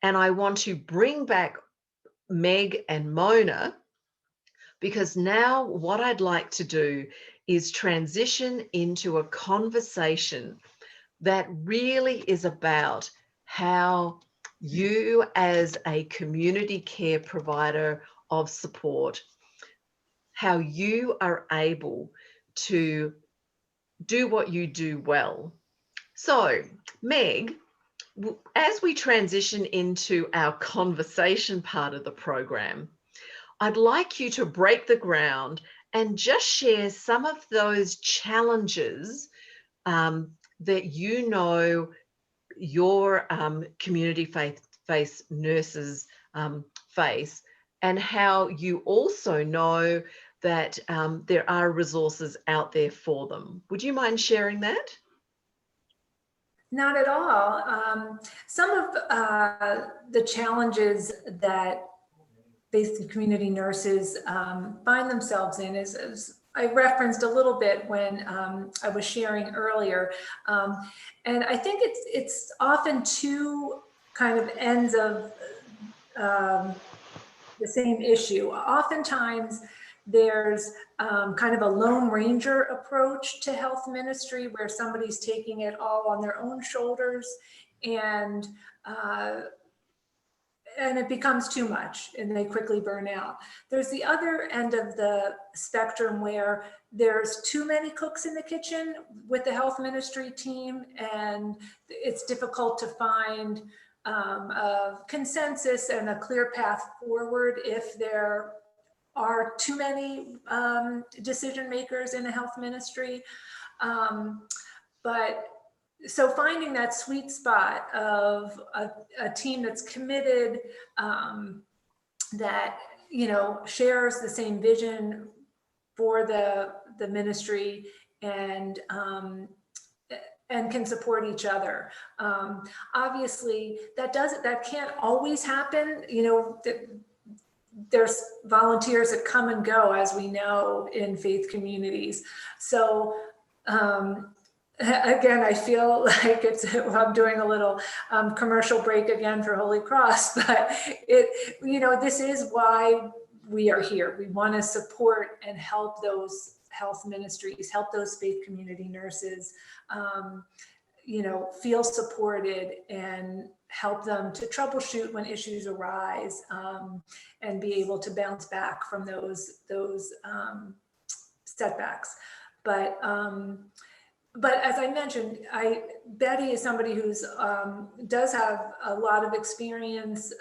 And I want to bring back Meg and Mona, because now what I'd like to do is transition into a conversation that really is about how you, as a community care provider of support, how you are able to do what you do well. So, Meg, as we transition into our conversation part of the program, I'd like you to break the ground and just share some of those challenges that you know your community faith nurses face, and how you also know that there are resources out there for them. Would you mind sharing that? Not at all. Some of the challenges that basic community nurses find themselves in is I referenced a little bit when I was sharing earlier. And I think it's often two kind of ends of the same issue. Oftentimes there's kind of a Lone Ranger approach to health ministry where somebody's taking it all on their own shoulders, and it becomes too much and they quickly burn out. There's the other end of the spectrum where there's too many cooks in the kitchen with the health ministry team, and it's difficult to find a consensus and a clear path forward if there are too many decision makers in a health ministry. So finding that sweet spot of a team that's committed, that shares the same vision for the ministry, and and can support each other. Obviously, that can't always happen. You know, there's volunteers that come and go, as we know, in faith communities. So again, I feel like I'm doing a little commercial break again for Holy Cross, but this is why we are here. We want to support and help those health ministries, help those faith community nurses, feel supported and help them to troubleshoot when issues arise, and be able to bounce back from those setbacks. But as I mentioned, Betty is somebody who's does have a lot of experience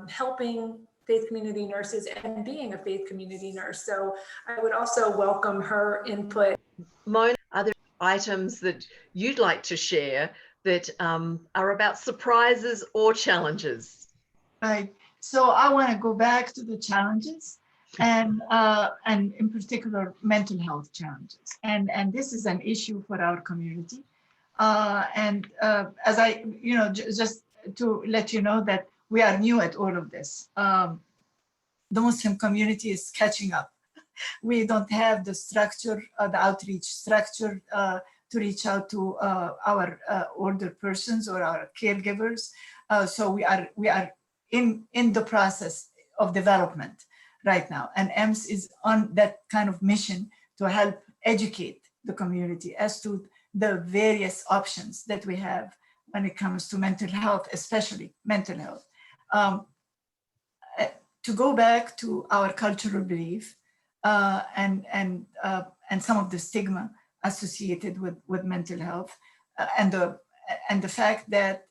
helping faith community nurses and being a faith community nurse. So I would also welcome her input. Mona, are there items that you'd like to share that are about surprises or challenges? Right. So I want to go back to the challenges and in particular mental health challenges. And this is an issue for our community. As I, just to let you know that we are new at all of this. The Muslim community is catching up. We don't have the structure, the outreach structure to reach out to our older persons or our caregivers. So we are in the process of development right now. And EMS is on that kind of mission to help educate the community as to the various options that we have when it comes to mental health, especially mental health. To go back to our cultural belief and some of the stigma associated with mental health, and the fact that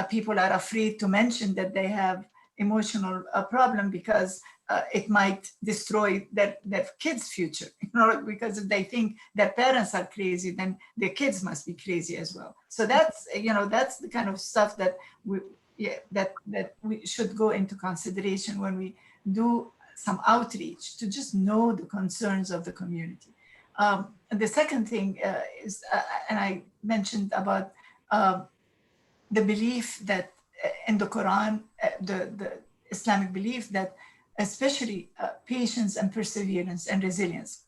people are afraid to mention that they have emotional problem because it might destroy their kids' future, because if they think their parents are crazy, then their kids must be crazy as well. So that's the kind of stuff that we should go into consideration when we do some outreach, to just know the concerns of the community. The second thing is, and I mentioned about the belief that in the Quran, the Islamic belief that especially patience and perseverance and resilience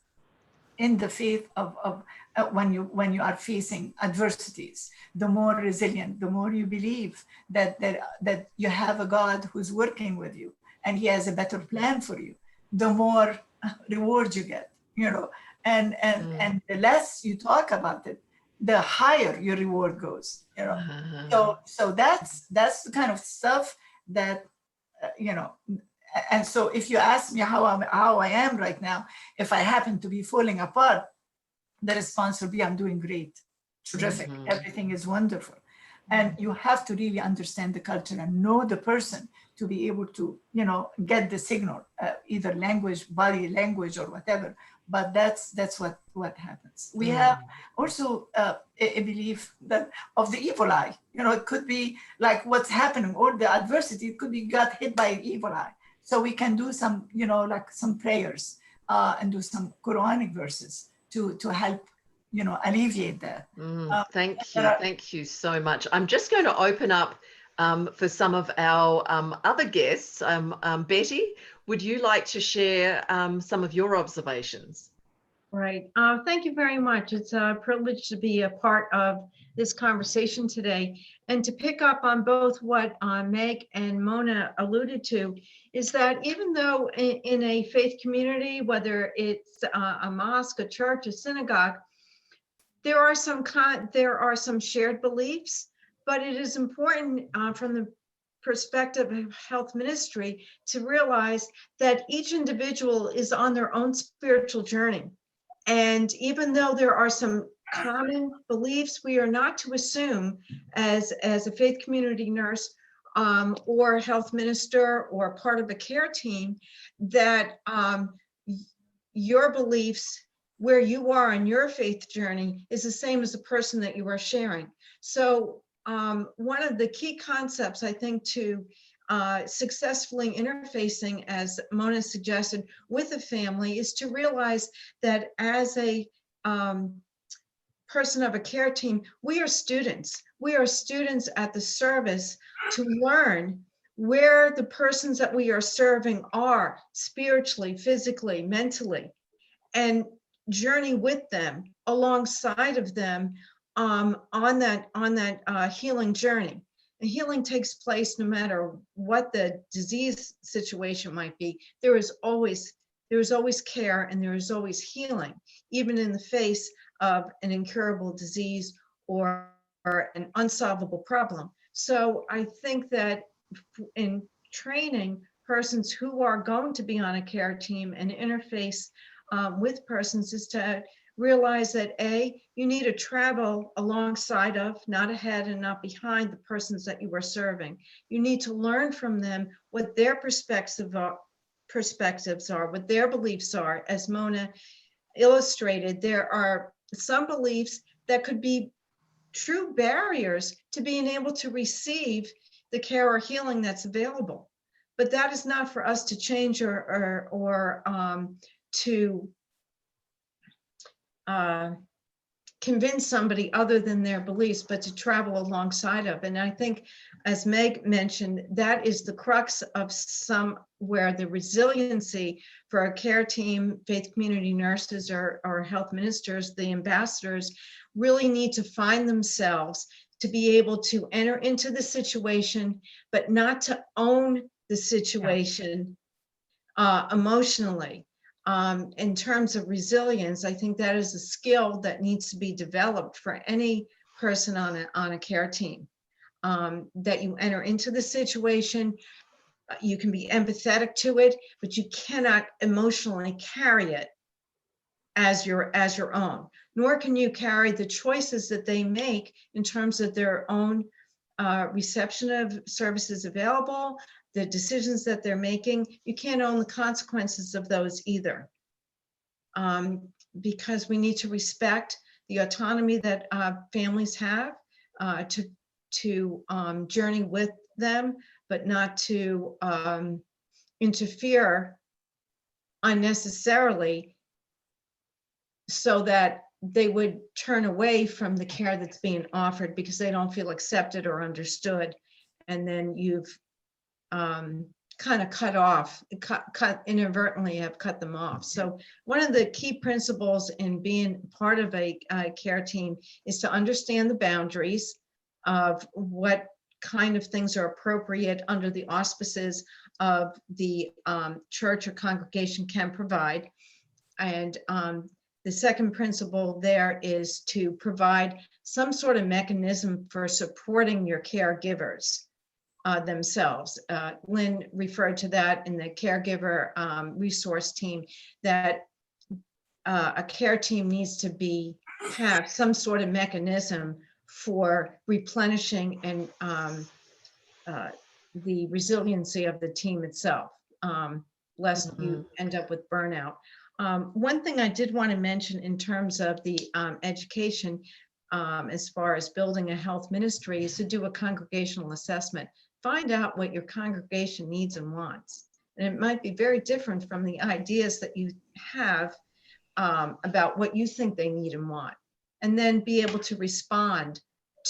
in the faith of when you are facing adversities, the more resilient, the more you believe that you have a God who's working with you and he has a better plan for you, the more reward you get, and the less you talk about it, the higher your reward goes, So that's the kind of stuff that, and so if you ask me how I am right now, if I happen to be falling apart, the response will be, I'm doing great, terrific, everything is wonderful. And you have to really understand the culture and know the person to be able to, get the signal, either language, body language or whatever. But that's what happens. We have also a belief that of the evil eye. It could be like what's happening, or the adversity. It could be got hit by an evil eye. So we can do some, like some prayers and do some Quranic verses to help, alleviate that. Thank you so much. I'm just going to open up for some of our other guests. Betty, would you like to share some of your observations? Right. Thank you very much. It's a privilege to be a part of this conversation today. And to pick up on both what Meg and Mona alluded to, is that even though in a faith community, whether it's a mosque, a church, a synagogue, there are some shared beliefs, but it is important from the perspective of health ministry to realize that each individual is on their own spiritual journey. And even though there are some common beliefs, we are not to assume as a faith community nurse or health minister or part of a care team that your beliefs, where you are in your faith journey, is the same as the person that you are sharing. So one of the key concepts, I think, to successfully interfacing, as Mona suggested, with a family is to realize that as a person of a care team, we are students. We are students at the service to learn where the persons that we are serving are spiritually, physically, mentally, and journey with them, alongside of them, on that healing journey. And healing takes place no matter what the disease situation might be. There is always care, and there is always healing, even in the face of an incurable disease or an unsolvable problem. So I think that in training persons who are going to be on a care team and interface with persons is to realize that you need to travel alongside of, not ahead and not behind the persons that you are serving. You need to learn from them what their perspectives are, what their beliefs are. As Mona illustrated, there are some beliefs that could be true barriers to being able to receive the care or healing that's available. But that is not for us to change or to convince somebody other than their beliefs, but to travel alongside of. And I think, as Meg mentioned, that is the crux of where the resiliency for a care team, faith community nurses, or health ministers, the ambassadors, really need to find themselves to be able to enter into the situation, but not to own the situation emotionally. In terms of resilience, I think that is a skill that needs to be developed for any person on a care team. That you enter into the situation, you can be empathetic to it, but you cannot emotionally carry it as your own, nor can you carry the choices that they make in terms of their own reception of services available, the decisions that they're making. You can't own the consequences of those either, because we need to respect the autonomy that families have to journey with them, but not to interfere unnecessarily so that they would turn away from the care that's being offered because they don't feel accepted or understood. And then you've kind of inadvertently have cut them off. So one of the key principles in being part of a care team is to understand the boundaries of what kind of things are appropriate under the auspices of the church or congregation can provide. And the second principle there is to provide some sort of mechanism for supporting your caregivers themselves. Lynn referred to that in the caregiver resource team, that a care team needs to have some sort of mechanism for replenishing and the resiliency of the team itself, lest you end up with burnout. One thing I did want to mention in terms of the education, as far as building a health ministry, is to do a congregational assessment. Find out what your congregation needs and wants. And it might be very different from the ideas that you have about what you think they need and want. And then be able to respond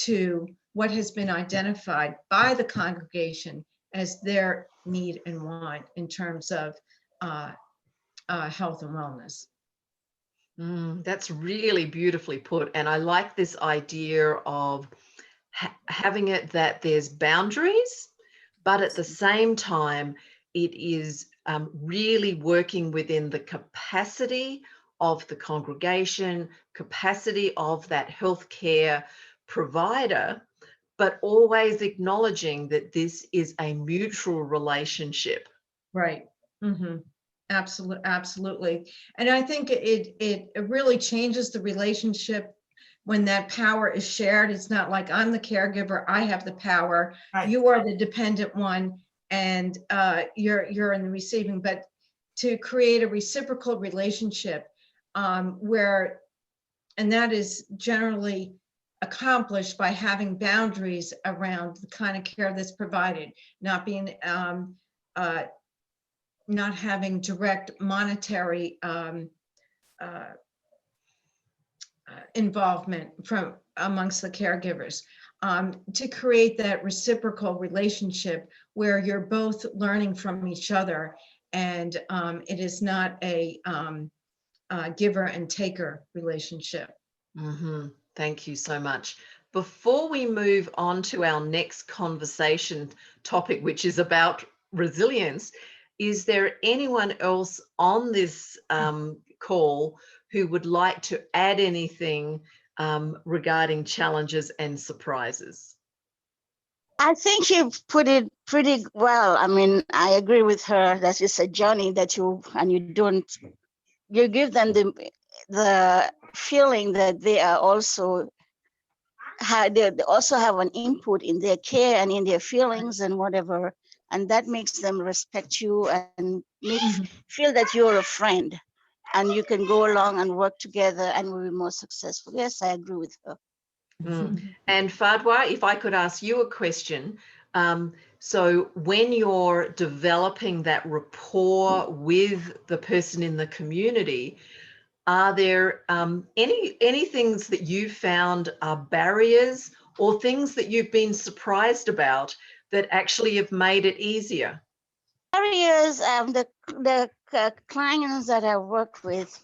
to what has been identified by the congregation as their need and want in terms of health and wellness. That's really beautifully put. And I like this idea of having it that there's boundaries, but at the same time, it is really working within the capacity of the congregation, capacity of that healthcare provider, but always acknowledging that this is a mutual relationship. Right. Mm-hmm. Absolutely. And I think it really changes the relationship when that power is shared. It's not like I'm the caregiver, I have the power, right. You are the dependent one, and you're in the receiving. But to create a reciprocal relationship where, and that is generally accomplished by having boundaries around the kind of care that's provided, not being not having direct monetary involvement from amongst the caregivers, to create that reciprocal relationship where you're both learning from each other, and it is not a giver and taker relationship. Thank you so much. Before we move on to our next conversation topic, which is about resilience, is there anyone else on this call who would like to add anything regarding challenges and surprises? I think you put it pretty well. I mean, I agree with her that it's a journey that you give them the feeling that they are also they also have an input in their care and in their feelings and whatever, and that makes them respect you and feel that you're a friend, and you can go along and work together and we'll be more successful. Yes, I agree with her. And Fadwa, if I could ask you a question. So when you're developing that rapport with the person in the community, are there any things that you found are barriers or things that you've been surprised about that actually have made it easier? Barriers, the clients that I work with,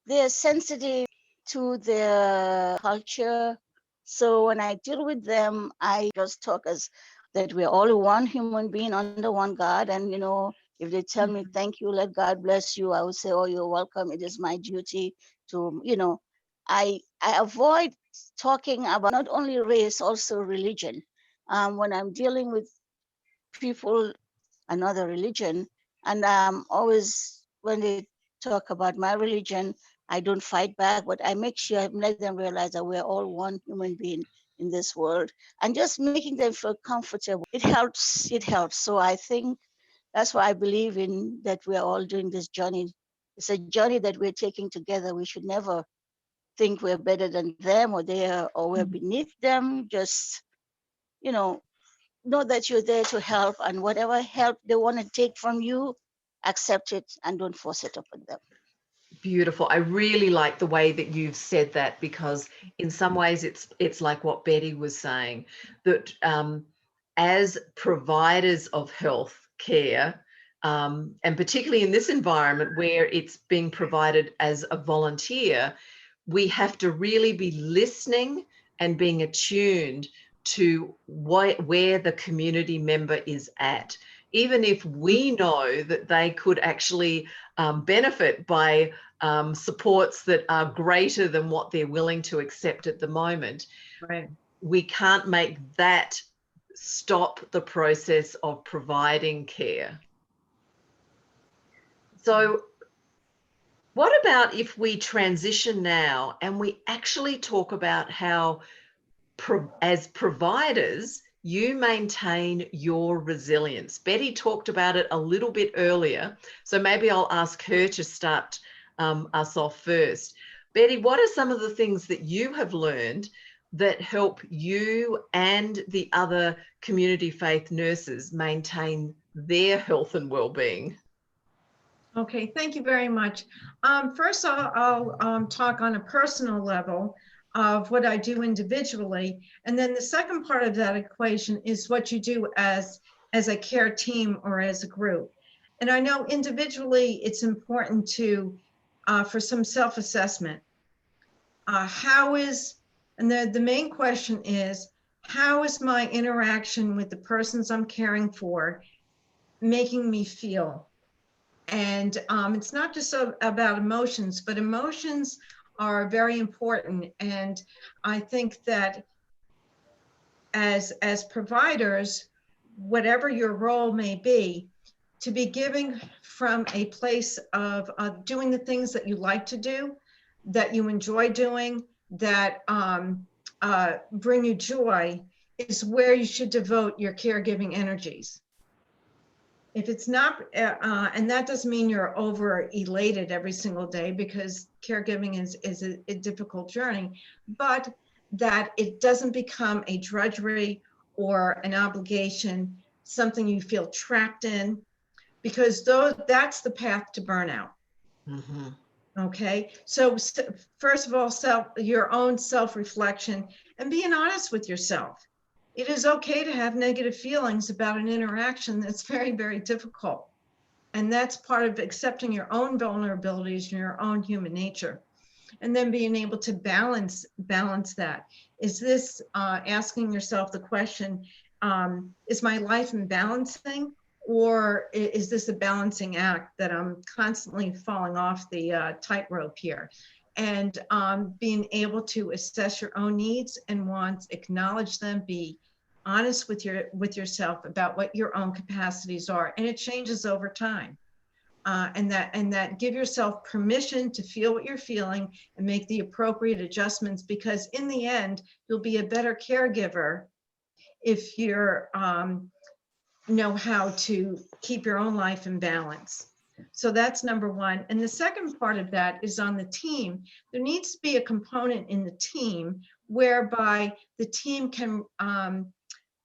they're sensitive to their culture. So when I deal with them, I just talk as that we're all one human being under one God. And, you know, if they tell me, thank you, let God bless you, I would say, oh, you're welcome. It is my duty to, you know, I avoid talking about not only race, also religion. When I'm dealing with people, another religion, and always, when they talk about my religion, I don't fight back, but I make sure I let them realize that we're all one human being in this world, and just making them feel comfortable. It helps. So I think that's why I believe in that we're all doing this journey. It's a journey that we're taking together. We should never think we're better than them or we're beneath them. Just, you know that you're there to help, and whatever help they want to take from you, accept it and don't force it upon them. Beautiful. I really like the way that you've said that, because in some ways it's like what Betty was saying, that as providers of health care, and particularly in this environment where it's being provided as a volunteer, we have to really be listening and being attuned to where the community member is at. Even if we know that they could actually benefit by supports that are greater than what they're willing to accept at the moment, Right. we can't make that stop the process of providing care. So what about if we transition now and we actually talk about how, as providers, you maintain your resilience? Betty talked about it a little bit earlier, so maybe I'll ask her to start us off first. Betty, what are some of the things that you have learned that help you and the other community faith nurses maintain their health and well-being? Okay, thank you very much. First, I'll talk on a personal level of what I do individually. And then the second part of that equation is what you do as a care team or as a group. And I know individually it's important to, for some self-assessment. And the main question is, how is my interaction with the persons I'm caring for making me feel? And it's not just about emotions, but emotions are very important. And I think that as providers, whatever your role may be, to be giving from a place of doing the things that you like to do, that you enjoy doing, that bring you joy, is where you should devote your caregiving energies. If it's not, and that doesn't mean you're over elated every single day, because caregiving is a difficult journey, but that it doesn't become a drudgery or an obligation, something you feel trapped in, because that's the path to burnout. Okay, so first of all, your own self-reflection and being honest with yourself. It is okay to have negative feelings about an interaction that's very, very difficult. And that's part of accepting your own vulnerabilities and your own human nature. And then being able to balance that. Is this asking yourself the question, is my life imbalancing? Or is this a balancing act that I'm constantly falling off the tightrope here? And being able to assess your own needs and wants, acknowledge them, be honest with yourself about what your own capacities are, and it changes over time. And that give yourself permission to feel what you're feeling and make the appropriate adjustments, because in the end, you'll be a better caregiver if you're know how to keep your own life in balance. So that's number one. And the second part of that is on the team. There needs to be a component in the team whereby the team can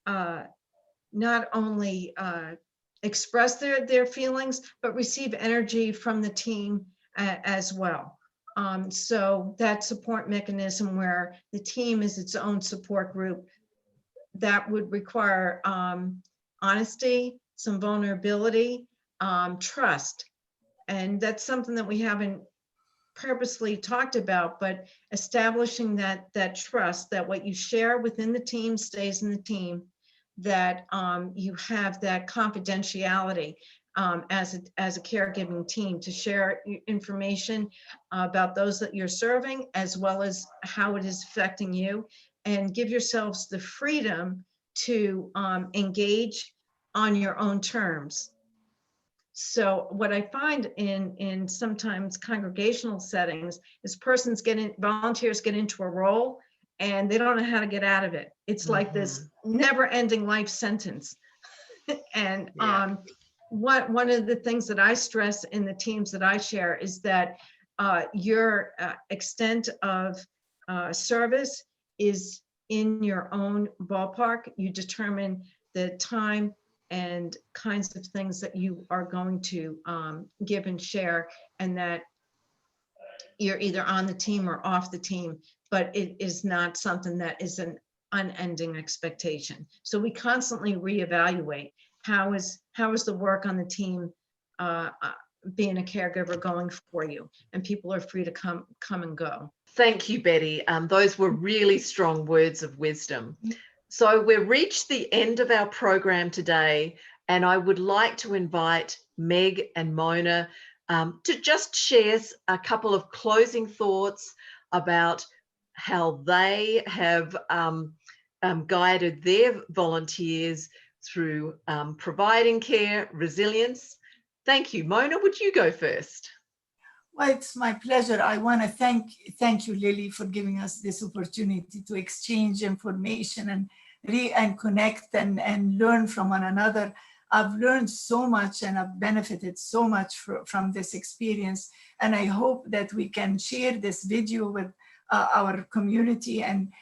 not only express their feelings, but receive energy from the team as well. So that support mechanism where the team is its own support group, that would require honesty, some vulnerability, trust. And that's something that we haven't purposely talked about, but establishing that trust, that what you share within the team stays in the team, that you have that confidentiality as a caregiving team to share information about those that you're serving, as well as how it is affecting you, and give yourselves the freedom to engage on your own terms. So what I find in sometimes congregational settings is volunteers get into a role and they don't know how to get out of it. It's like this never-ending life sentence. And one of the things that I stress in the teams that I share is that your extent of service is in your own ballpark. You determine the time and kinds of things that you are going to give and share, and that you're either on the team or off the team, but it is not something that is an unending expectation. So we constantly reevaluate how is the work on the team being a caregiver going for you, and people are free to come and go. Thank you, Betty. Those were really strong words of wisdom. So we've reached the end of our program today, and I would like to invite Meg and Mona to just share a couple of closing thoughts about how they have guided their volunteers through providing care, resilience. Thank you. Mona, would you go first? Well, it's my pleasure. I want to thank you, Lily, for giving us this opportunity to exchange information and connect and learn from one another. I've learned so much and I've benefited so much from this experience. And I hope that we can share this video with our community and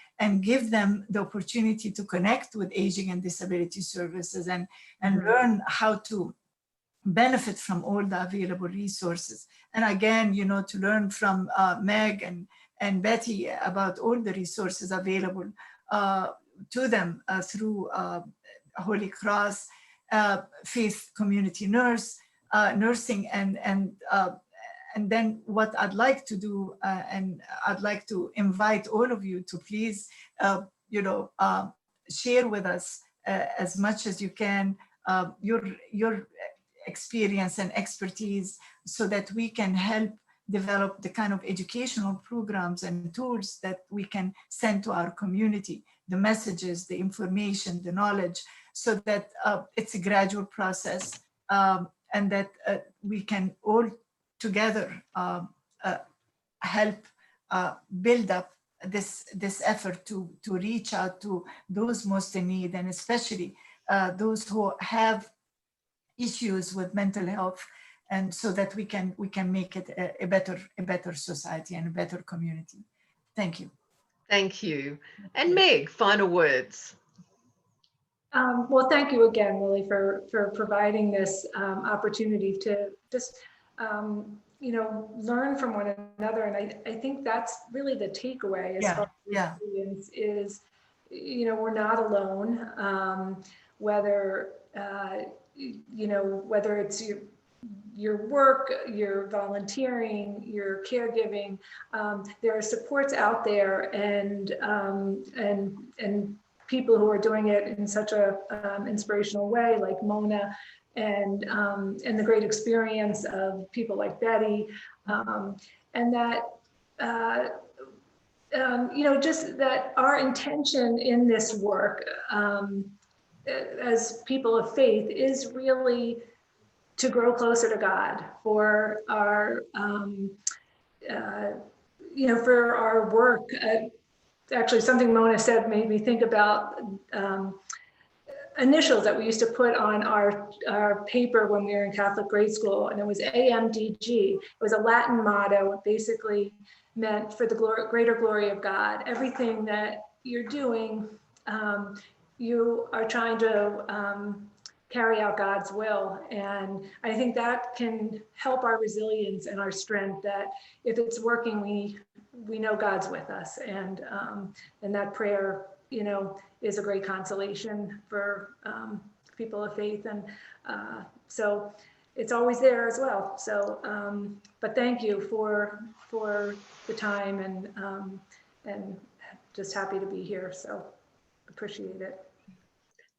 give them the opportunity to connect with aging and disability services and learn how to benefit from all the available resources. And again, to learn from Meg and Betty about all the resources available to them through Holy Cross, Faith Community Nursing, and then what I'd like to do, and I'd like to invite all of you to please, share with us as much as you can your experience and expertise, so that we can help develop the kind of educational programs and tools that we can send to our community, the messages, the information, the knowledge, so that it's a gradual process, and that we can all together help build up this effort to reach out to those most in need, and especially those who have issues with mental health, and so that we can make it a better society and a better community. Thank you. Thank you. And Meg, final words. Well, thank you again, Lily, for providing this opportunity to just learn from one another. And I think that's really the takeaway as far as resilience is, we're not alone. Whether, whether it's your work, your volunteering, your caregiving, there are supports out there, and people who are doing it in such a inspirational way, like Mona, and the great experience of people like Betty, and that just that our intention in this work as people of faith is really to grow closer to God, for our for our work. Actually, something Mona said made me think about initials that we used to put on our paper when we were in Catholic grade school, and it was AMDG. It was a Latin motto. It basically meant for the greater glory of God. Everything that you're doing, you are trying to carry out God's will. And I think that can help our resilience and our strength, that if it's working, we know God's with us. And that prayer, is a great consolation for people of faith. And so it's always there as well. So, but thank you for the time, and just happy to be here. So appreciate it.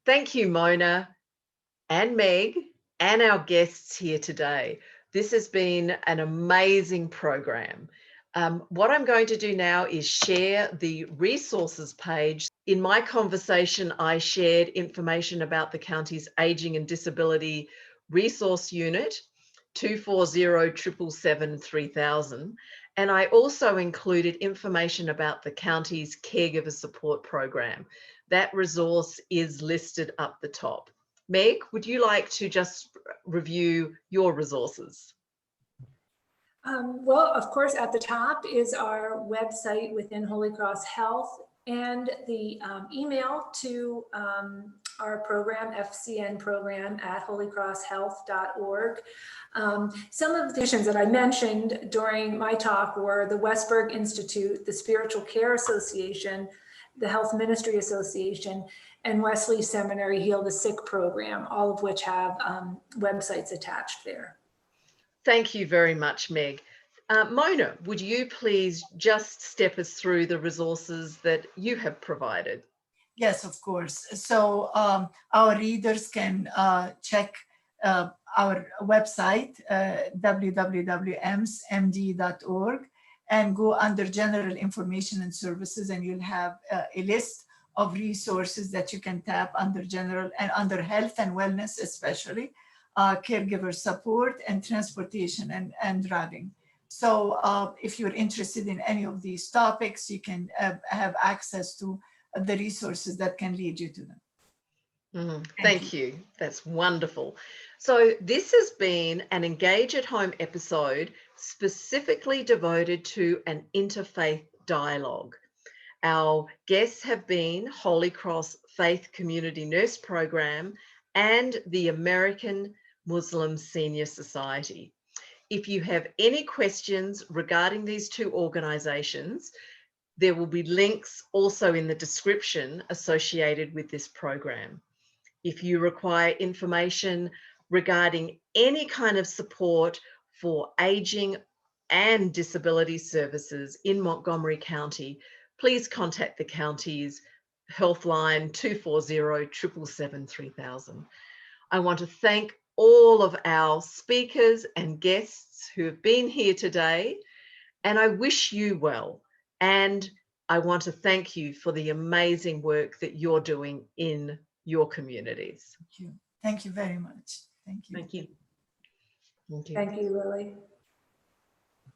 Thank you, Mona and Meg, and our guests here today. This has been an amazing program. What I'm going to do now is share the resources page. In my conversation, I shared information about the county's Aging and Disability Resource Unit, 240-777-3000. And I also included information about the county's Caregiver Support Program. That resource is listed up the top. Meg, would you like to just review your resources? Well, of course, at the top is our website within Holy Cross Health, and the email to our program, FCN program, at holycrosshealth.org. Some of the institutions that I mentioned during my talk were the Westberg Institute, the Spiritual Care Association, the Health Ministry Association, and Wesley Seminary Heal the Sick program, all of which have websites attached there. Thank you very much, Meg. Mona, would you please just step us through the resources that you have provided? Yes, of course. So our readers can check our website, www.emsmd.org, and go under General Information and Services, and you'll have a list of resources that you can tap under General and under Health and Wellness, especially caregiver support and transportation and driving. So if you're interested in any of these topics, you can have access to the resources that can lead you to them. Thank you. That's wonderful. So this has been an Engage at Home episode specifically devoted to an interfaith dialogue. Our guests have been Holy Cross Faith Community Nurse Program and the American Muslim Senior Society. If you have any questions regarding these two organizations, there will be links also in the description associated with this program. If you require information regarding any kind of support for aging and disability services in Montgomery County, please contact the county's health line 240-777-3000. I want to thank all of our speakers and guests who have been here today, and I wish you well. And I want to thank you for the amazing work that you're doing in your communities. Thank you. Thank you very much. Thank you. Thank you. Thank you. Thank you, Lily.